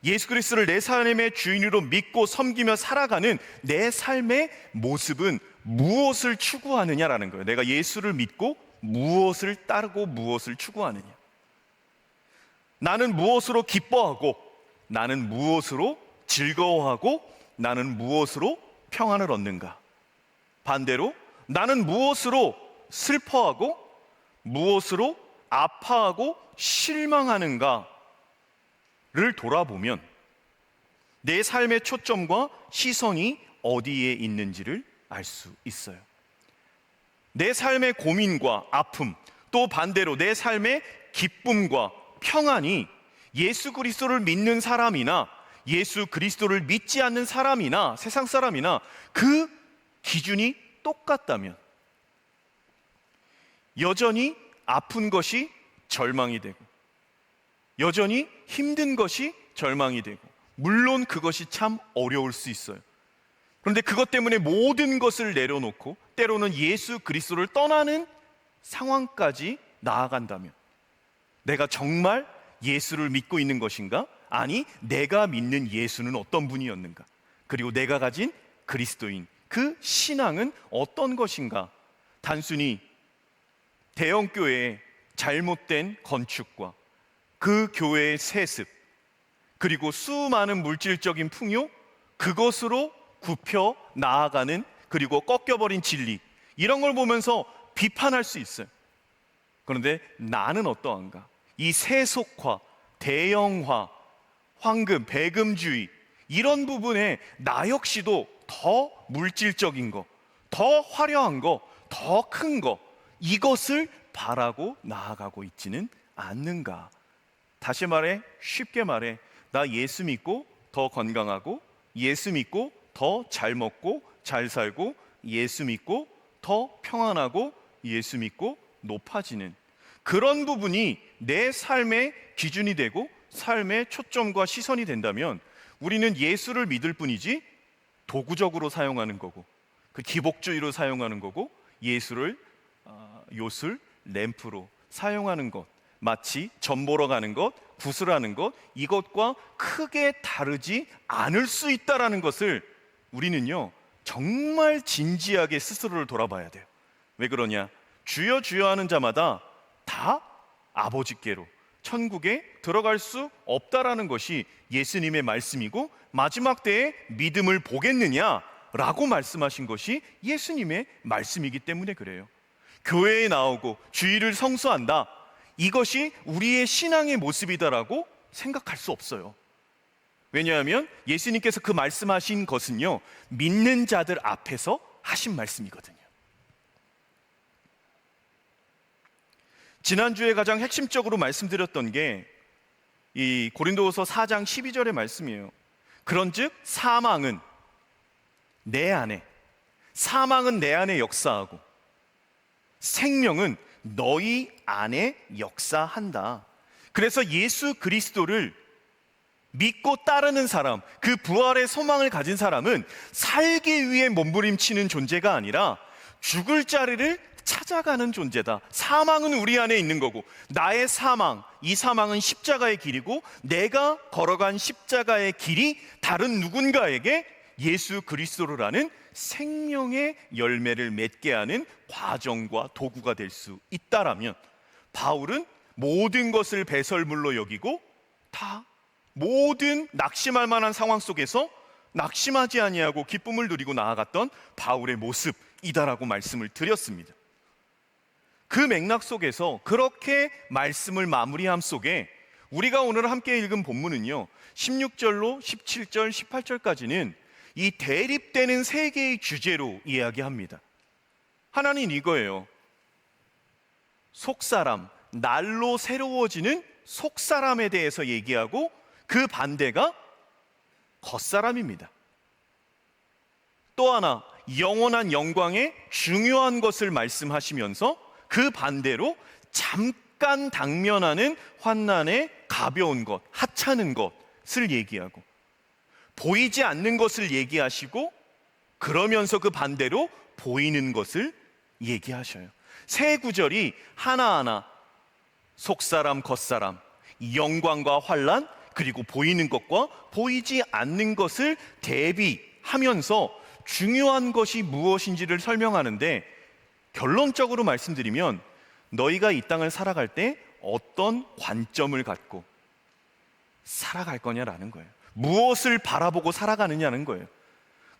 예수 그리스도를 내 삶의 주인으로 믿고 섬기며 살아가는 내 삶의 모습은 무엇을 추구하느냐라는 거예요. 내가 예수를 믿고 무엇을 따르고 무엇을 추구하느냐. 나는 무엇으로 기뻐하고, 나는 무엇으로 즐거워하고, 나는 무엇으로 평안을 얻는가? 반대로 나는 무엇으로 슬퍼하고, 무엇으로 아파하고 실망하는가를 돌아보면 내 삶의 초점과 시선이 어디에 있는지를 알 수 있어요. 내 삶의 고민과 아픔, 또 반대로 내 삶의 기쁨과 평안이 예수 그리스도를 믿는 사람이나 예수 그리스도를 믿지 않는 사람이나 세상 사람이나 그 기준이 똑같다면, 여전히 아픈 것이 절망이 되고, 여전히 힘든 것이 절망이 되고, 물론 그것이 참 어려울 수 있어요. 그런데 그것 때문에 모든 것을 내려놓고 때로는 예수 그리스도를 떠나는 상황까지 나아간다면, 내가 정말 예수를 믿고 있는 것인가? 아니, 내가 믿는 예수는 어떤 분이었는가? 그리고 내가 가진 그리스도인 그 신앙은 어떤 것인가? 단순히 대형교회의 잘못된 건축과 그 교회의 세습, 그리고 수많은 물질적인 풍요, 그것으로 굽혀 나아가는, 그리고 꺾여버린 진리, 이런 걸 보면서 비판할 수 있어요. 그런데 나는 어떠한가? 이 세속화, 대형화, 황금, 배금주의 이런 부분에 나 역시도 더 물질적인 거, 더 화려한 거, 더 큰 거, 이것을 바라고 나아가고 있지는 않는가? 다시 말해, 쉽게 말해, 나 예수 믿고 더 건강하고, 예수 믿고 더 잘 먹고 잘 살고, 예수 믿고 더 평안하고, 예수 믿고 높아지는 그런 부분이 내 삶의 기준이 되고 삶의 초점과 시선이 된다면 우리는 예수를 믿을 뿐이지 도구적으로 사용하는 거고, 그 기복주의로 사용하는 거고, 예수를 요술, 램프로 사용하는 것, 마치 점 보러 가는 것, 구슬하는 것, 이것과 크게 다르지 않을 수 있다라는 것을 우리는요 정말 진지하게 스스로를 돌아봐야 돼요. 왜 그러냐? 주여 주여 하는 자마다 다 아버지께로 천국에 들어갈 수 없다라는 것이 예수님의 말씀이고, 마지막 때에 믿음을 보겠느냐라고 말씀하신 것이 예수님의 말씀이기 때문에 그래요. 교회에 나오고 주일을 성수한다, 이것이 우리의 신앙의 모습이다라고 생각할 수 없어요. 왜냐하면 예수님께서 그 말씀하신 것은요 믿는 자들 앞에서 하신 말씀이거든요. 지난주에 가장 핵심적으로 말씀드렸던 게 이 고린도후서 4장 12절의 말씀이에요. 그런즉 사망은 내 안에 역사하고 생명은 너희 안에 역사한다. 그래서 예수 그리스도를 믿고 따르는 사람, 그 부활의 소망을 가진 사람은 살기 위해 몸부림치는 존재가 아니라 죽을 자리를 찾아가는 존재다. 사망은 우리 안에 있는 거고, 나의 사망, 이 사망은 십자가의 길이고, 내가 걸어간 십자가의 길이 다른 누군가에게 예수 그리스도라는 생명의 열매를 맺게 하는 과정과 도구가 될 수 있다라면, 바울은 모든 것을 배설물로 여기고 다 모든 낙심할 만한 상황 속에서 낙심하지 아니하고 기쁨을 누리고 나아갔던 바울의 모습이다라고 말씀을 드렸습니다. 그 맥락 속에서 그렇게 말씀을 마무리함 속에 우리가 오늘 함께 읽은 본문은요 16절로 17절, 18절까지는 이 대립되는 세 개의 주제로 이야기합니다. 하나는 이거예요. 속사람, 날로 새로워지는 속사람에 대해서 얘기하고, 그 반대가 겉사람입니다. 또 하나, 영원한 영광의 중요한 것을 말씀하시면서 그 반대로 잠깐 당면하는 환난의 가벼운 것, 하찮은 것을 얘기하고, 보이지 않는 것을 얘기하시고, 그러면서 그 반대로 보이는 것을 얘기하셔요. 세 구절이 하나하나 속사람, 겉사람, 영광과 환난, 그리고 보이는 것과 보이지 않는 것을 대비하면서 중요한 것이 무엇인지를 설명하는데, 결론적으로 말씀드리면 너희가 이 땅을 살아갈 때 어떤 관점을 갖고 살아갈 거냐라는 거예요. 무엇을 바라보고 살아가느냐는 거예요.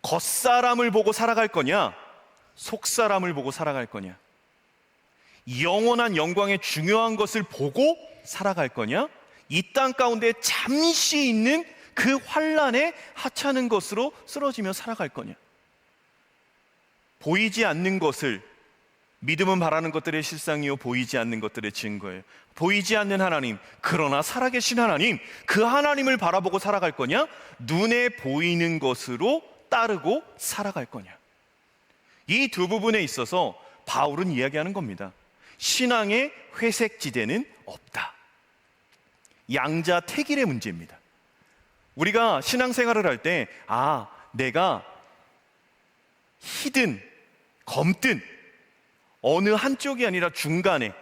겉사람을 보고 살아갈 거냐, 속사람을 보고 살아갈 거냐, 영원한 영광의 중요한 것을 보고 살아갈 거냐, 이 땅 가운데 잠시 있는 그 환난에 하찮은 것으로 쓰러지며 살아갈 거냐. 보이지 않는 것을, 믿음은 바라는 것들의 실상이요 보이지 않는 것들의 증거예요. 보이지 않는 하나님, 그러나 살아계신 하나님, 그 하나님을 바라보고 살아갈 거냐, 눈에 보이는 것으로 따르고 살아갈 거냐. 이 두 부분에 있어서 바울은 이야기하는 겁니다. 신앙의 회색지대는 없다. 양자택일의 문제입니다. 우리가 신앙생활을 할 때 내가 희든 검든 어느 한쪽이 아니라 중간에,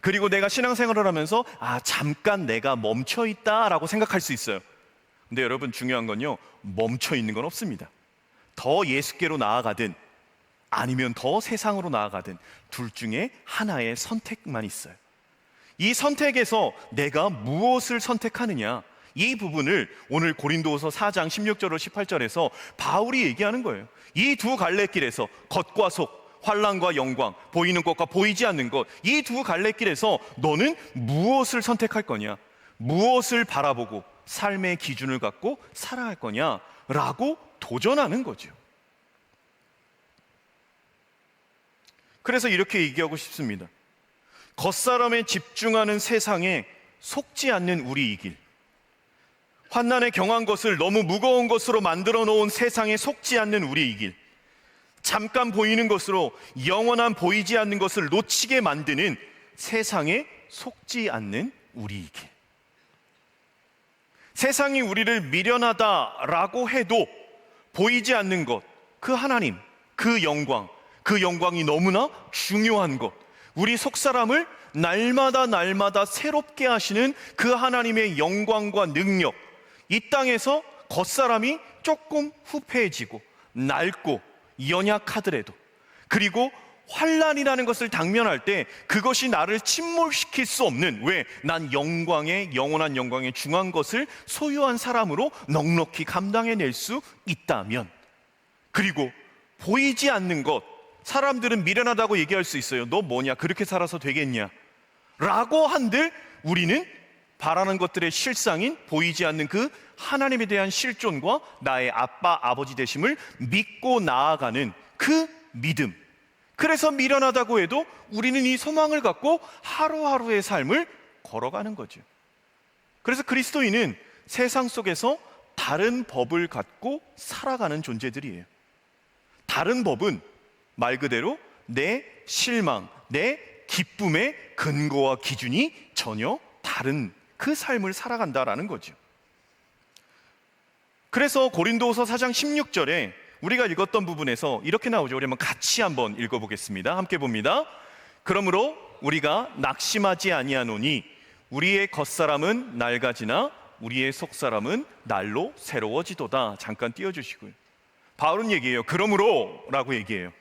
그리고 내가 신앙생활을 하면서 잠깐 내가 멈춰 있다라고 생각할 수 있어요. 근데 여러분, 중요한 건요, 멈춰 있는 건 없습니다. 더 예수께로 나아가든 아니면 더 세상으로 나아가든 둘 중에 하나의 선택만 있어요. 이 선택에서 내가 무엇을 선택하느냐, 이 부분을 오늘 고린도후서 4장 16절로 18절에서 바울이 얘기하는 거예요. 이 두 갈래길에서 겉과 속, 환난과 영광, 보이는 것과 보이지 않는 것, 이 두 갈래길에서 너는 무엇을 선택할 거냐? 무엇을 바라보고 삶의 기준을 갖고 살아갈 거냐라고 도전하는 거죠. 그래서 이렇게 얘기하고 싶습니다. 겉사람에 집중하는 세상에 속지 않는 우리 이 길, 환난에 경한 것을 너무 무거운 것으로 만들어 놓은 세상에 속지 않는 우리 이 길, 잠깐 보이는 것으로 영원한 보이지 않는 것을 놓치게 만드는 세상에 속지 않는 우리 이 길. 세상이 우리를 미련하다라고 해도 보이지 않는 것, 그 하나님, 그 영광이 너무나 중요한 것, 우리 속사람을 날마다 새롭게 하시는 그 하나님의 영광과 능력, 이 땅에서 겉사람이 조금 후패해지고 낡고 연약하더라도, 그리고 환난이라는 것을 당면할 때 그것이 나를 침몰시킬 수 없는, 왜? 난 영원한 영광의 중한 것을 소유한 사람으로 넉넉히 감당해낼 수 있다면, 그리고 보이지 않는 것, 사람들은 미련하다고 얘기할 수 있어요. 너 뭐냐? 그렇게 살아서 되겠냐? 라고 한들 우리는 바라는 것들의 실상인 보이지 않는 그 하나님에 대한 실존과 나의 아빠, 아버지 되심을 믿고 나아가는 그 믿음, 그래서 미련하다고 해도 우리는 이 소망을 갖고 하루하루의 삶을 걸어가는 거죠. 그래서 그리스도인은 세상 속에서 다른 법을 갖고 살아가는 존재들이에요. 다른 법은 말 그대로 내 실망, 내 기쁨의 근거와 기준이 전혀 다른 그 삶을 살아간다라는 거죠. 그래서 고린도후서 4장 16절에 우리가 읽었던 부분에서 이렇게 나오죠. 우리 한번 같이 한번 읽어보겠습니다. 함께 봅니다. 그러므로 우리가 낙심하지 아니하노니 우리의 겉사람은 낡아지나 우리의 속사람은 날로 새로워지도다. 잠깐 띄워주시고요. 바울은 얘기해요. 그러므로 라고 얘기해요.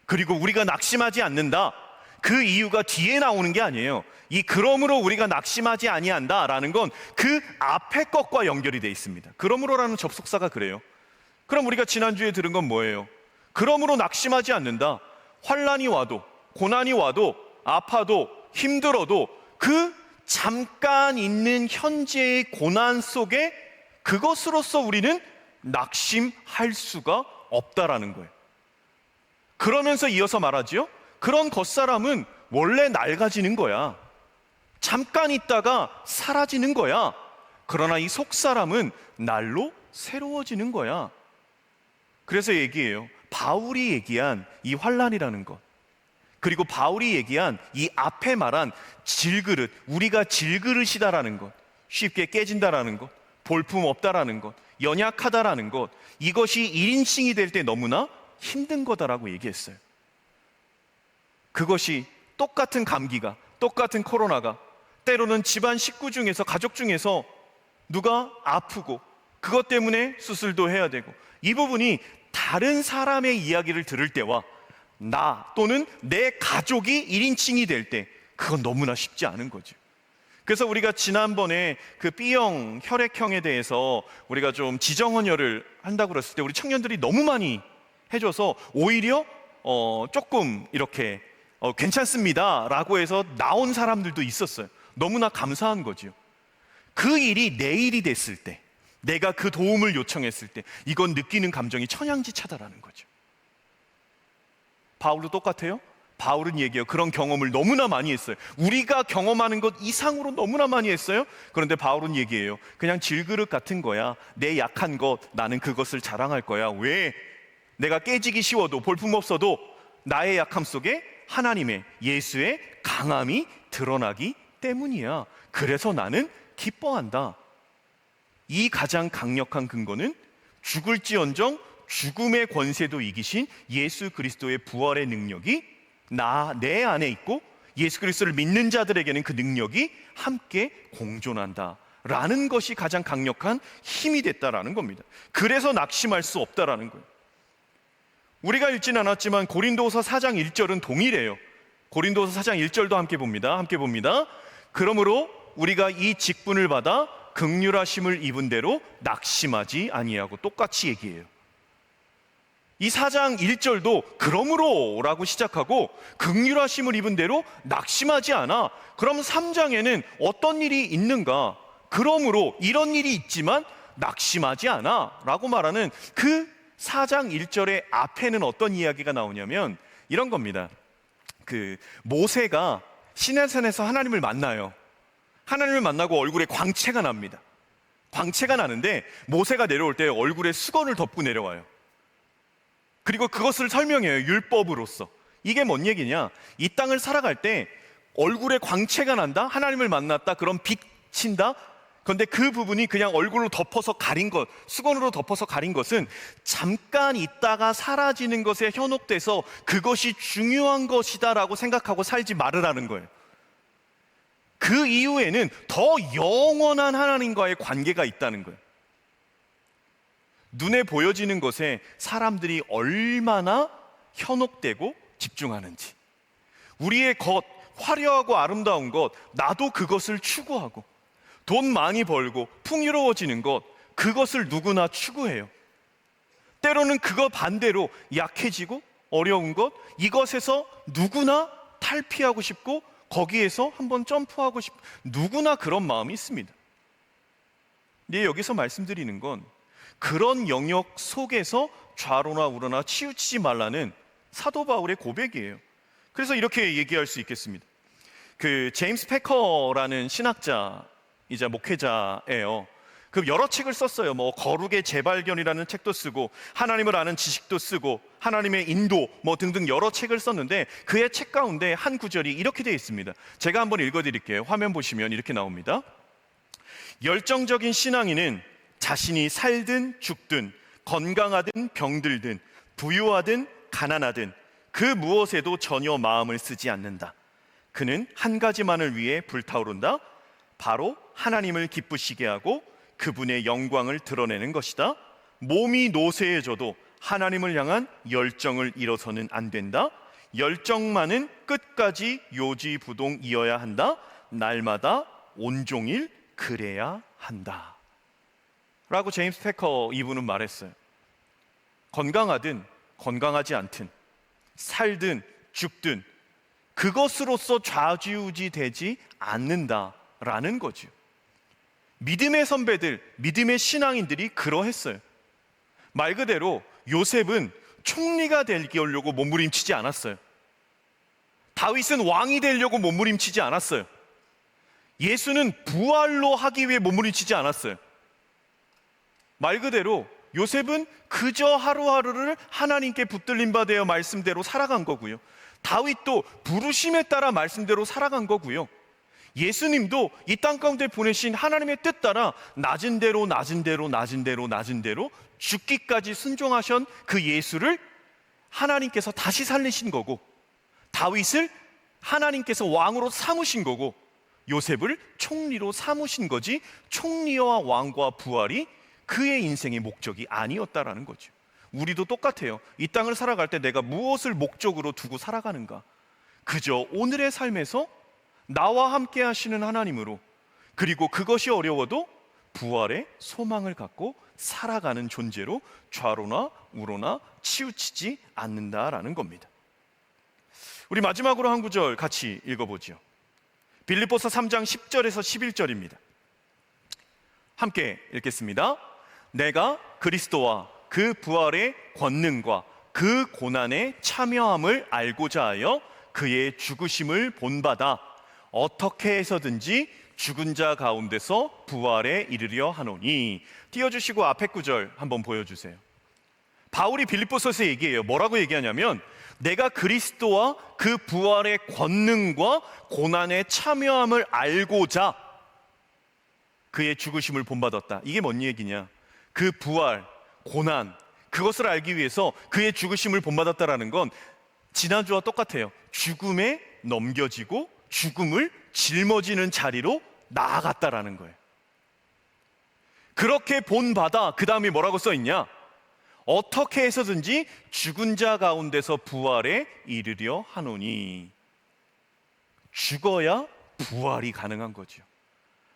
그리고 우리가 낙심하지 않는다, 그 이유가 뒤에 나오는 게 아니에요. 이 그러므로 우리가 낙심하지 아니한다라는 건 그 앞에 것과 연결이 돼 있습니다. 그러므로라는 접속사가 그래요. 그럼 우리가 지난주에 들은 건 뭐예요? 그러므로 낙심하지 않는다. 환난이 와도, 고난이 와도, 아파도, 힘들어도 그 잠깐 있는 현재의 고난 속에 그것으로서 우리는 낙심할 수가 없다라는 거예요. 그러면서 이어서 말하지요. 그런 겉사람은 원래 낡아지는 거야. 잠깐 있다가 사라지는 거야. 그러나 이 속사람은 날로 새로워지는 거야. 그래서 얘기해요. 바울이 얘기한 이 환난이라는 것, 그리고 바울이 얘기한 이 앞에 말한 질그릇, 우리가 질그릇이다라는 것, 쉽게 깨진다라는 것, 볼품 없다라는 것, 연약하다라는 것, 이것이 1인칭이 될 때 너무나 힘든 거다라고 얘기했어요. 그것이 똑같은 감기가, 똑같은 코로나가 때로는 집안 식구 중에서, 가족 중에서 누가 아프고 그것 때문에 수술도 해야 되고, 이 부분이 다른 사람의 이야기를 들을 때와 나 또는 내 가족이 1인칭이 될 때 그건 너무나 쉽지 않은 거죠. 그래서 우리가 지난번에 그 B형 혈액형에 대해서 우리가 좀 지정헌혈을 한다고 그랬을 때 우리 청년들이 너무 많이 해줘서 오히려 조금 이렇게 괜찮습니다 라고 해서 나온 사람들도 있었어요. 너무나 감사한 거죠. 그 일이 내 일이 됐을 때, 내가 그 도움을 요청했을 때 이건 느끼는 감정이 천양지차다라는 거죠. 바울도 똑같아요. 바울은 얘기해요. 그런 경험을 너무나 많이 했어요. 우리가 경험하는 것 이상으로 너무나 많이 했어요. 그런데 바울은 얘기해요. 그냥 질그릇 같은 거야. 내 약한 것, 나는 그것을 자랑할 거야. 왜? 내가 깨지기 쉬워도, 볼품없어도 나의 약함 속에 하나님의, 예수의 강함이 드러나기 때문이야. 그래서 나는 기뻐한다. 이 가장 강력한 근거는 죽을지언정 죽음의 권세도 이기신 예수 그리스도의 부활의 능력이 내 안에 있고, 예수 그리스도를 믿는 자들에게는 그 능력이 함께 공존한다 라는 것이 가장 강력한 힘이 됐다라는 겁니다. 그래서 낙심할 수 없다라는 거예요. 우리가 읽진 않았지만 고린도서 4장 1절은 동일해요. 고린도서 4장 1절도 함께 봅니다. 함께 봅니다. 그러므로 우리가 이 직분을 받아 긍휼하심을 입은 대로 낙심하지 아니하고, 똑같이 얘기해요. 이 4장 1절도 그러므로라고 시작하고 긍휼하심을 입은 대로 낙심하지 않아. 그럼 3장에는 어떤 일이 있는가? 그러므로 이런 일이 있지만 낙심하지 않아 라고 말하는 그 4장 1절의 앞에는 어떤 이야기가 나오냐면 이런 겁니다. 그 모세가 시내산에서 하나님을 만나요. 하나님을 만나고 얼굴에 광채가 납니다. 광채가 나는데 모세가 내려올 때 얼굴에 수건을 덮고 내려와요. 그리고 그것을 설명해요. 율법으로서. 이게 뭔 얘기냐? 이 땅을 살아갈 때 얼굴에 광채가 난다? 하나님을 만났다? 그럼 비친다? 그런데 그 부분이 그냥 얼굴로 덮어서 가린 것, 수건으로 덮어서 가린 것은 잠깐 있다가 사라지는 것에 현혹돼서 그것이 중요한 것이다라고 생각하고 살지 말으라는 거예요. 그 이후에는 더 영원한 하나님과의 관계가 있다는 거예요. 눈에 보여지는 것에 사람들이 얼마나 현혹되고 집중하는지, 우리의 것, 화려하고 아름다운 것, 나도 그것을 추구하고, 돈 많이 벌고 풍요로워지는 것, 그것을 누구나 추구해요. 때로는 그거 반대로 약해지고 어려운 것, 이것에서 누구나 탈피하고 싶고 거기에서 한번 점프하고 싶고, 누구나 그런 마음이 있습니다. 근데 여기서 말씀드리는 건 그런 영역 속에서 좌로나 우로나 치우치지 말라는 사도 바울의 고백이에요. 그래서 이렇게 얘기할 수 있겠습니다. 그 제임스 패커라는 신학자이자 목회자예요. 그 여러 책을 썼어요. 뭐 거룩의 재발견이라는 책도 쓰고 하나님을 아는 지식도 쓰고 하나님의 인도 뭐 등등 여러 책을 썼는데 그의 책 가운데 한 구절이 이렇게 되어 있습니다. 제가 한번 읽어드릴게요. 화면 보시면 이렇게 나옵니다. 열정적인 신앙인은 자신이 살든 죽든 건강하든 병들든 부유하든 가난하든 그 무엇에도 전혀 마음을 쓰지 않는다. 그는 한 가지만을 위해 불타오른다. 바로 하나님을 기쁘시게 하고 그분의 영광을 드러내는 것이다. 몸이 노쇠해져도 하나님을 향한 열정을 잃어서는 안 된다. 열정만은 끝까지 요지부동이어야 한다. 날마다 온종일 그래야 한다 라고 제임스 패커 이분은 말했어요. 건강하든 건강하지 않든 살든 죽든 그것으로서 좌지우지 되지 않는다라는 거죠. 믿음의 선배들, 믿음의 신앙인들이 그러했어요. 말 그대로 요셉은 총리가 되려고 몸부림치지 않았어요. 다윗은 왕이 되려고 몸부림치지 않았어요. 예수는 부활로 하기 위해 몸부림치지 않았어요. 말 그대로 요셉은 그저 하루하루를 하나님께 붙들림 받아 말씀대로 살아간 거고요. 다윗도 부르심에 따라 말씀대로 살아간 거고요. 예수님도 이 땅 가운데 보내신 하나님의 뜻 따라 낮은 대로 낮은 대로 낮은 대로 낮은 대로 죽기까지 순종하신 그 예수를 하나님께서 다시 살리신 거고, 다윗을 하나님께서 왕으로 삼으신 거고, 요셉을 총리로 삼으신 거지 총리와 왕과 부활이 그의 인생의 목적이 아니었다라는 거죠. 우리도 똑같아요. 이 땅을 살아갈 때 내가 무엇을 목적으로 두고 살아가는가? 그저 오늘의 삶에서 나와 함께 하시는 하나님으로, 그리고 그것이 어려워도 부활의 소망을 갖고 살아가는 존재로 좌로나 우로나 치우치지 않는다라는 겁니다. 우리 마지막으로 한 구절 같이 읽어보죠. 빌립보서 3장 10절에서 11절입니다. 함께 읽겠습니다. 내가 그리스도와 그 부활의 권능과 그 고난에 참여함을 알고자 하여 그의 죽으심을 본받아 어떻게 해서든지 죽은 자 가운데서 부활에 이르려 하노니. 띄워주시고 앞에 구절 한번 보여주세요. 바울이 빌립보서에서 얘기해요. 뭐라고 얘기하냐면 내가 그리스도와 그 부활의 권능과 고난에 참여함을 알고자 그의 죽으심을 본받았다. 이게 뭔 얘기냐? 그 부활, 고난, 그것을 알기 위해서 그의 죽으심을 본받았다라는 건 지난주와 똑같아요. 죽음에 넘겨지고 죽음을 짊어지는 자리로 나아갔다라는 거예요. 그렇게 본받아 그 다음에 뭐라고 써있냐? 어떻게 해서든지 죽은 자 가운데서 부활에 이르려 하노니. 죽어야 부활이 가능한 거죠.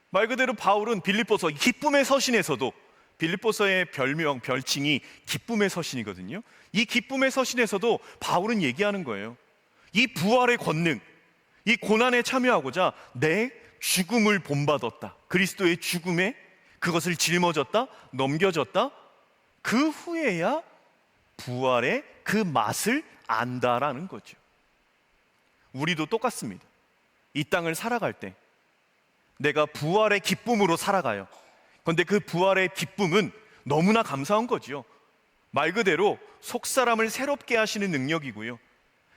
말 그대로 바울은 빌립보서 기쁨의 서신에서도 빌립보서의 별칭이 기쁨의 서신이거든요. 이 기쁨의 서신에서도 바울은 얘기하는 거예요. 이 부활의 권능, 이 고난에 참여하고자 내 죽음을 본받았다. 그리스도의 죽음에 그것을 짊어졌다, 넘겨졌다. 그 후에야 부활의 그 맛을 안다라는 거죠. 우리도 똑같습니다. 이 땅을 살아갈 때 내가 부활의 기쁨으로 살아가요. 그런데 그 부활의 기쁨은 너무나 감사한 거지요. 말 그대로 속사람을 새롭게 하시는 능력이고요.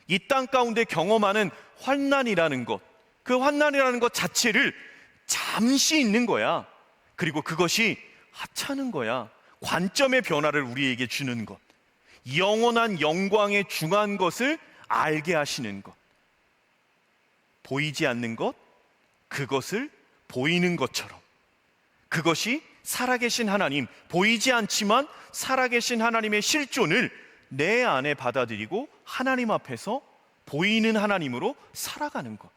이 땅 가운데 경험하는 환난이라는 것, 그 환난이라는 것 자체를 잠시 있는 거야. 그리고 그것이 하찮은 거야. 관점의 변화를 우리에게 주는 것, 영원한 영광에 중한 것을 알게 하시는 것, 보이지 않는 것, 그것을 보이는 것처럼, 그것이 살아계신 하나님, 보이지 않지만 살아계신 하나님의 실존을 내 안에 받아들이고 하나님 앞에서 보이는 하나님으로 살아가는 것,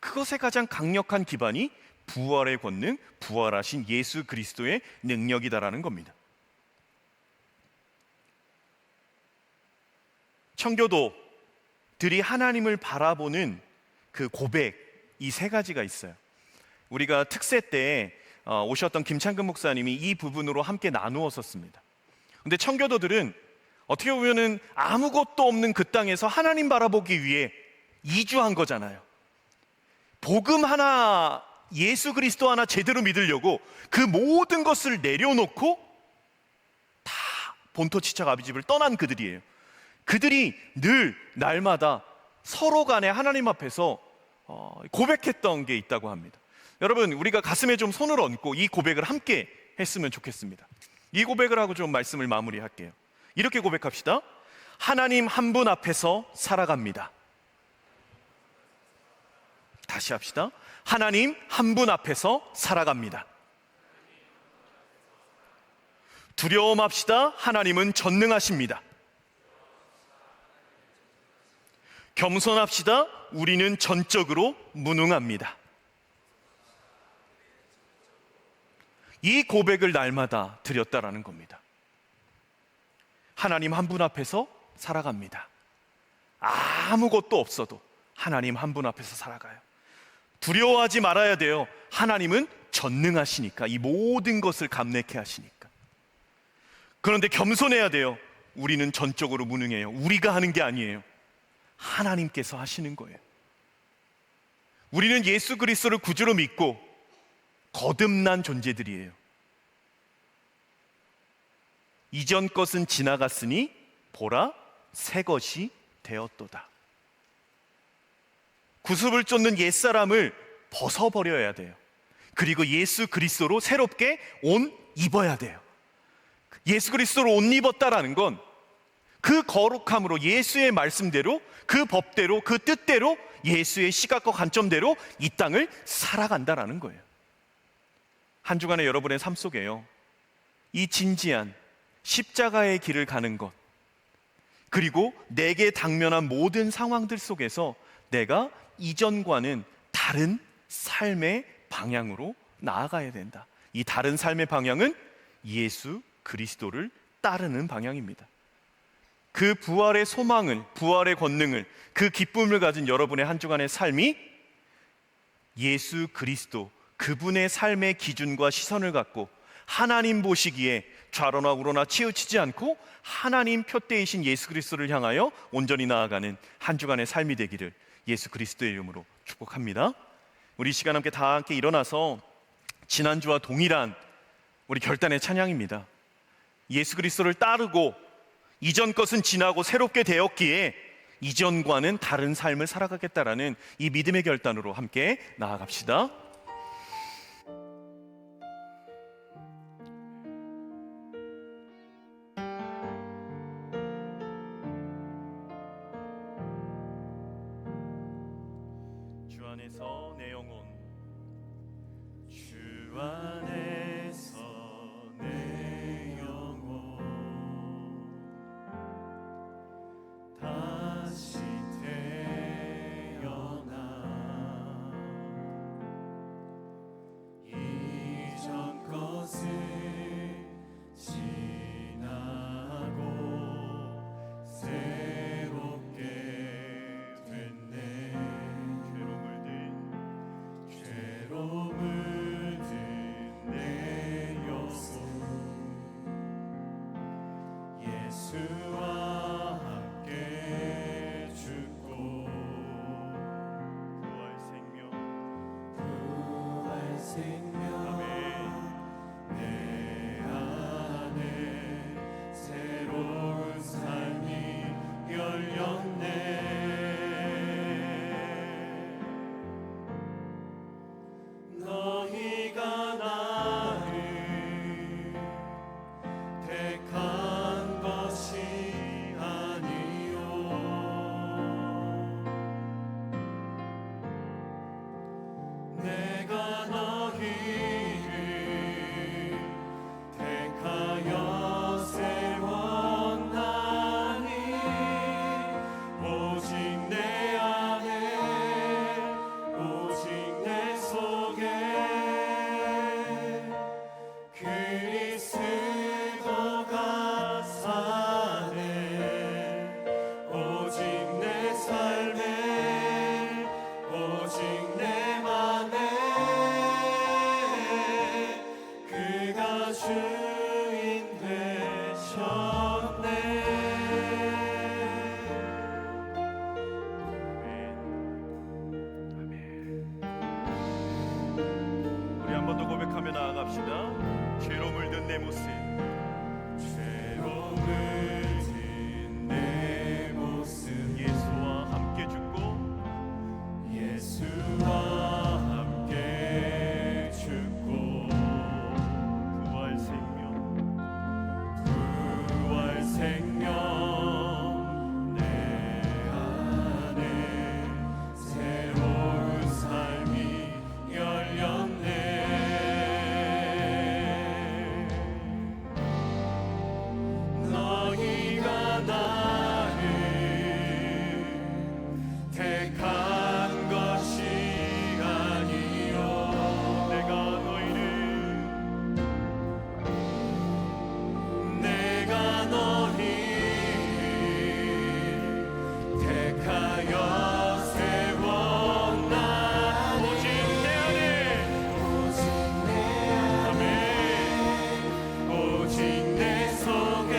그것의 가장 강력한 기반이 부활의 권능, 부활하신 예수 그리스도의 능력이다라는 겁니다. 청교도들이 하나님을 바라보는 그 고백, 이 세 가지가 있어요. 우리가 특세 때 오셨던 김창근 목사님이 이 부분으로 함께 나누었었습니다. 근데 청교도들은 어떻게 보면은 아무것도 없는 그 땅에서 하나님 바라보기 위해 이주한 거잖아요. 복음 하나, 예수 그리스도 하나 제대로 믿으려고 그 모든 것을 내려놓고 다 본토 치척 아비집을 떠난 그들이에요. 그들이 늘 날마다 서로 간에 하나님 앞에서 고백했던 게 있다고 합니다. 여러분, 우리가 가슴에 좀 손을 얹고 이 고백을 함께 했으면 좋겠습니다. 이 고백을 하고 좀 말씀을 마무리할게요. 이렇게 고백합시다. 하나님 한 분 앞에서 살아갑니다. 다시 합시다. 하나님 한 분 앞에서 살아갑니다. 두려움 합시다. 하나님은 전능하십니다. 겸손합시다. 우리는 전적으로 무능합니다. 이 고백을 날마다 드렸다라는 겁니다. 하나님 한 분 앞에서 살아갑니다. 아무것도 없어도 하나님 한 분 앞에서 살아가요. 두려워하지 말아야 돼요. 하나님은 전능하시니까, 이 모든 것을 감내케 하시니까. 그런데 겸손해야 돼요. 우리는 전적으로 무능해요. 우리가 하는 게 아니에요. 하나님께서 하시는 거예요. 우리는 예수 그리스도를 구주로 믿고 거듭난 존재들이에요. 이전 것은 지나갔으니 보라, 새 것이 되었도다. 구습을 쫓는 옛사람을 벗어버려야 돼요. 그리고 예수 그리스도로 새롭게 옷 입어야 돼요. 예수 그리스도로 옷 입었다라는 건 그 거룩함으로, 예수의 말씀대로, 그 법대로, 그 뜻대로, 예수의 시각과 관점대로 이 땅을 살아간다라는 거예요. 한 주간의 여러분의 삶 속에요, 이 진지한 십자가의 길을 가는 것, 그리고 내게 당면한 모든 상황들 속에서 내가 이전과는 다른 삶의 방향으로 나아가야 된다. 이 다른 삶의 방향은 예수 그리스도를 따르는 방향입니다. 그 부활의 소망을, 부활의 권능을, 그 기쁨을 가진 여러분의 한 주간의 삶이 예수 그리스도, 그분의 삶의 기준과 시선을 갖고 하나님 보시기에 좌로나 우로나 치우치지 않고 하나님 표대이신 예수 그리스도를 향하여 온전히 나아가는 한 주간의 삶이 되기를 예수 그리스도의 이름으로 축복합니다. 우리 시간 함께 다 함께 일어나서 지난주와 동일한 우리 결단의 찬양입니다. 예수 그리스도를 따르고 이전 것은 지나고 새롭게 되었기에 이전과는 다른 삶을 살아가겠다라는 이 믿음의 결단으로 함께 나아갑시다. 주 안에서 내 영혼, 주 안에서 내 영혼 다시 태어나 이전 것을 물든 내 영혼 예수와 함께 죽고 부활 생명 부활 생명 아멘. 내 안에 새로운 삶이 열렸네 너희가 나를 택한 것이 아니요 내가 너희를 택하여 세웠나니 오직 내 안에 오직 내 속에 그리스도가 사네 오직 내 삶에 오직 내 맘에 그가 주인 우리 한 번 더 고백하며 나아갑시다. 죄로 물든 내 모습 죄로 물든 내 모습 예수와 함께 죽고 예수와 함께 죽고 부활 생명 부활 생명 내 안에 새로운 삶이 열렸네 너희가 나를 택한 것이 아니요 내가 너희를 내가 너희를 택하여 세웠나니 오직 내 안에 오직 내 안에 오직 내 속에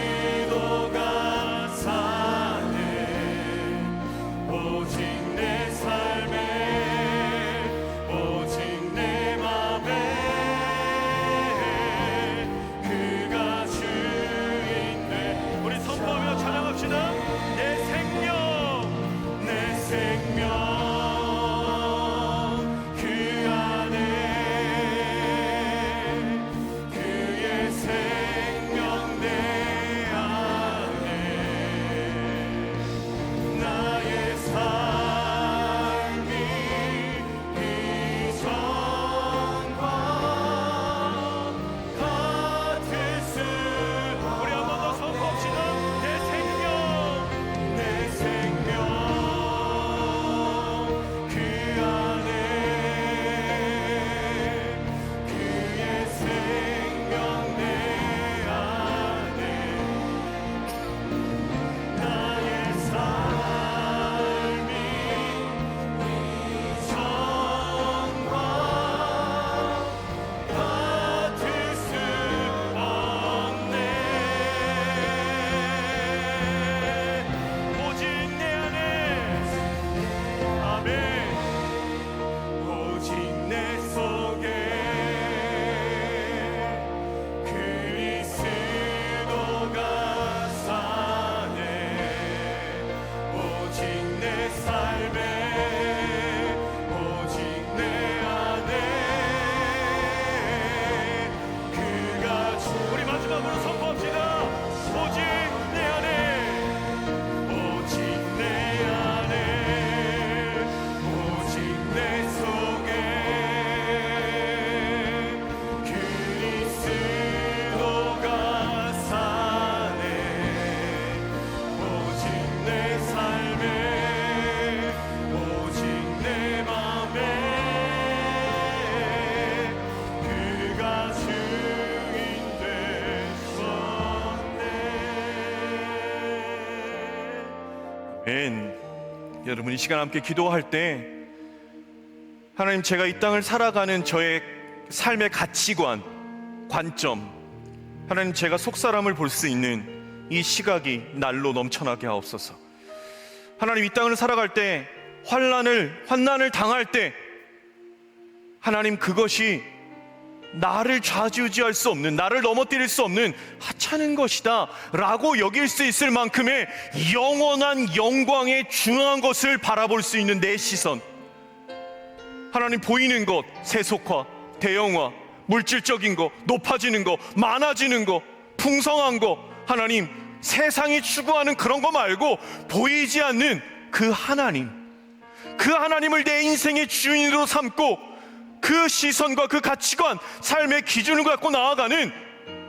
그리스도가 사네 오직 내 삶에 오직 내 맘에 그가 주인 돼 우리 선포하며 찬양합시다. 내 생명 내 생명 그 안에 그의 생명 내 안에 나의 삶이 이전과 같을 수 우리 한 번 더 선포합시다. 내 생명 내 생명 그 안에 그의 생명 내 안에 나의 삶이 이전과 같을 수 없네 오직 내 안에 아멘 오직 내 속에 그리스도가 사네 오직 내 삶에 오직 내 안에 그가 우리 마지막으로 선포합시다. 오직 내 안에 오직 내 안에 오직 내 속에 그리스도가 사네 오직 내 삶에 오직 내 맘에 그가 주인 되셨네 아멘. 여러분 이 시간 함께 기도할 때 하나님, 제가 이 땅을 살아가는 저의 삶의 가치관, 관점, 하나님 제가 속사람을 볼 수 있는 이 시각이 날로 넘쳐나게 하옵소서. 하나님 이 땅을 살아갈 때 환난을 당할 때 하나님 그것이 나를 좌지우지할 수 없는, 나를 넘어뜨릴 수 없는 하찮은 것이다 라고 여길 수 있을 만큼의 영원한 영광에 중요한 것을 바라볼 수 있는 내 시선, 하나님 보이는 것, 세속화, 대형화, 물질적인 거, 높아지는 거, 많아지는 거, 풍성한 거, 하나님 세상이 추구하는 그런 거 말고 보이지 않는 그 하나님을 내 인생의 주인으로 삼고 그 시선과 그 가치관, 삶의 기준을 갖고 나아가는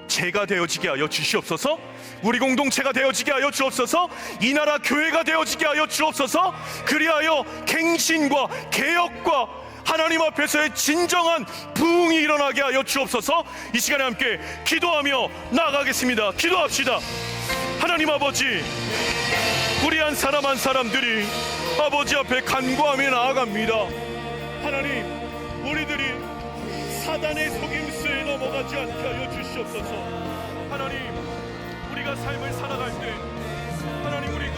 제가 되어지게 하여 주시옵소서. 우리 공동체가 되어지게 하여 주옵소서. 이 나라 교회가 되어지게 하여 주옵소서. 그리하여 갱신과 개혁과 하나님 앞에서의 진정한 부흥이 일어나게 하여 주옵소서. 이 시간에 함께 기도하며 나아가겠습니다. 기도합시다. 하나님 아버지, 우리 한 사람 한 사람들이 아버지 앞에 간구하며 나아갑니다. 하나님, 우리들이 사단의 속임수에 넘어가지 않게 하여 주시옵소서. 하나님, 우리가 삶을 살아갈 때 하나님, 우리가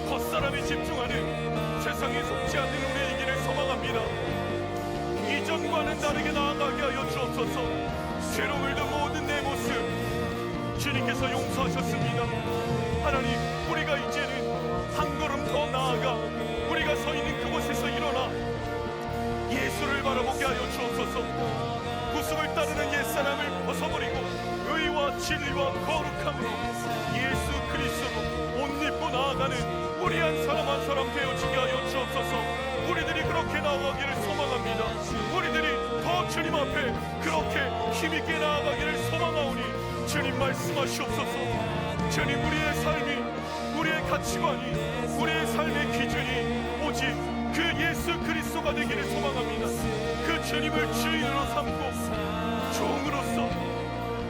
겉사람에 집중하는 세상에 속지 않는 우리의 길을 소망합니다. 이전과는 다르게 나아가게 하여 주옵소서. 죄로 물든 모든 내 모습 주님께서 용서하셨습니다. 하나님, 우리가 이제는 한 걸음 더 나아가 우리가 서 있는 그곳에서 일어나 예수를 바라보게 하여 주옵소서. 구속을 따르는 옛사람을 벗어버리고 의와 진리와 거룩함으로 예수 그리스도로 옷 입고 나아가는 우리 한 사람 한 사람 되어지게 하여 주옵소서. 우리들이 그렇게 나아가기를 소망합니다. 우리들이 더 주님 앞에 그렇게 힘있게 나아가기를 소망하오니 주님 말씀하시옵소서. 주님, 우리의 삶이, 우리의 가치관이, 우리의 삶의 기준이 오직 그 예수 그리스도가 되기를 소망합니다. 그 주님을 주인으로 삼고 종으로서,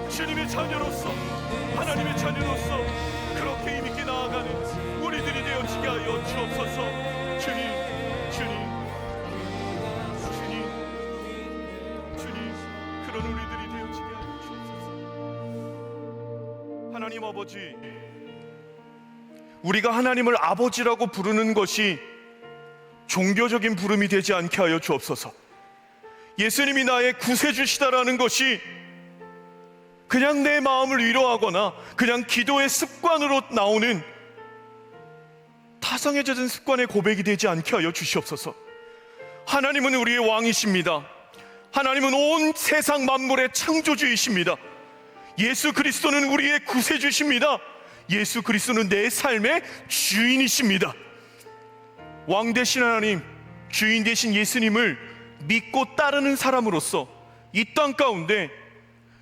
주님의 자녀로서, 하나님의 자녀로서 그렇게 힘있게 나아가는 우리들이 되어지게 하여 주옵소서. 주님 그런 우리들이 되어지게 하여 주옵소서. 하나님 아버지, 우리가 하나님을 아버지라고 부르는 것이 종교적인 부름이 되지 않게 하여 주옵소서. 예수님이 나의 구세주시다라는 것이 그냥 내 마음을 위로하거나 그냥 기도의 습관으로 나오는 타성에 젖은 습관의 고백이 되지 않게 하여 주시옵소서. 하나님은 우리의 왕이십니다. 하나님은 온 세상 만물의 창조주이십니다. 예수 그리스도는 우리의 구세주십니다. 예수 그리스도는 내 삶의 주인이십니다. 왕 되신 하나님, 주인 되신 예수님을 믿고 따르는 사람으로서 이 땅 가운데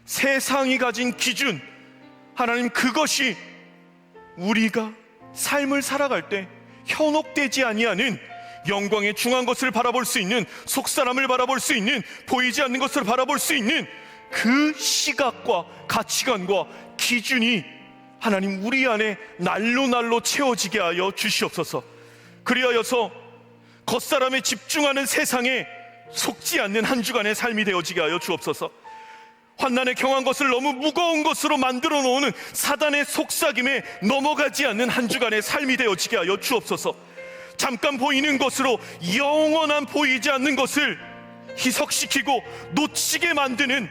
세상이 가진 기준, 하나님 그것이 우리가 삶을 살아갈 때 현혹되지 아니하는 영광의 중한 것을 바라볼 수 있는, 속사람을 바라볼 수 있는, 보이지 않는 것을 바라볼 수 있는 그 시각과 가치관과 기준이 하나님 우리 안에 날로 채워지게 하여 주시옵소서. 그리하여서 겉사람에 집중하는 세상에 속지 않는 한 주간의 삶이 되어지게 하여 주옵소서. 환난에 경한 것을 너무 무거운 것으로 만들어 놓는 사단의 속삭임에 넘어가지 않는 한 주간의 삶이 되어지게 하여 주옵소서. 잠깐 보이는 것으로 영원한 보이지 않는 것을 희석시키고 놓치게 만드는,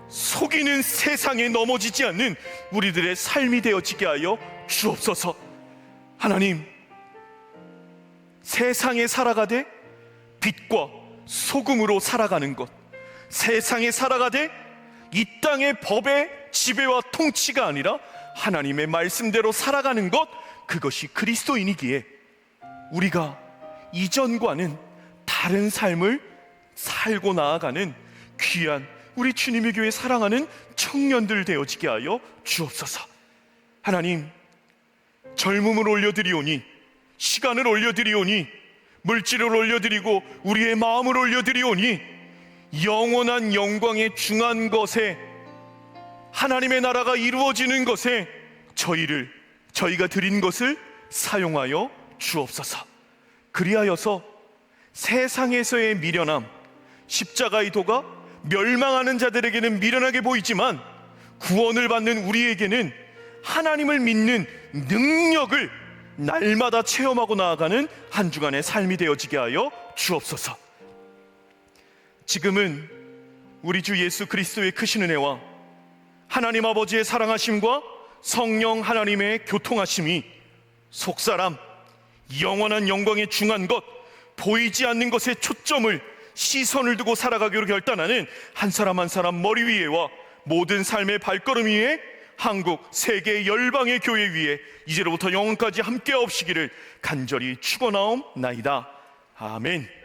속이는 세상에 넘어지지 않는 우리들의 삶이 되어지게 하여 주옵소서. 하나님, 세상에 살아가되 빛과 소금으로 살아가는 것, 세상에 살아가되 이 땅의 법의 지배와 통치가 아니라 하나님의 말씀대로 살아가는 것, 그것이 그리스도인이기에 우리가 이전과는 다른 삶을 살고 나아가는 귀한 우리 주님의 교회 사랑하는 청년들 되어지게 하여 주옵소서. 하나님, 젊음을 올려드리오니, 시간을 올려드리오니, 물질을 올려드리고 우리의 마음을 올려드리오니, 영원한 영광에 중한 것에, 하나님의 나라가 이루어지는 것에 저희가 드린 것을 사용하여 주옵소서. 그리하여서 세상에서의 미련함, 십자가의 도가 멸망하는 자들에게는 미련하게 보이지만 구원을 받는 우리에게는 하나님을 믿는 능력을 날마다 체험하고 나아가는 한 주간의 삶이 되어지게 하여 주옵소서. 지금은 우리 주 예수 그리스도의 크신 은혜와 하나님 아버지의 사랑하심과 성령 하나님의 교통하심이 속사람, 영원한 영광에 중한 것, 보이지 않는 것에 초점을, 시선을 두고 살아가기로 결단하는 한 사람 한 사람 머리 위에와 모든 삶의 발걸음 위에, 한국, 세계, 열방의 교회 위에 이제로부터 영원까지 함께 없시기를 간절히 축원하옵나이다. 아멘.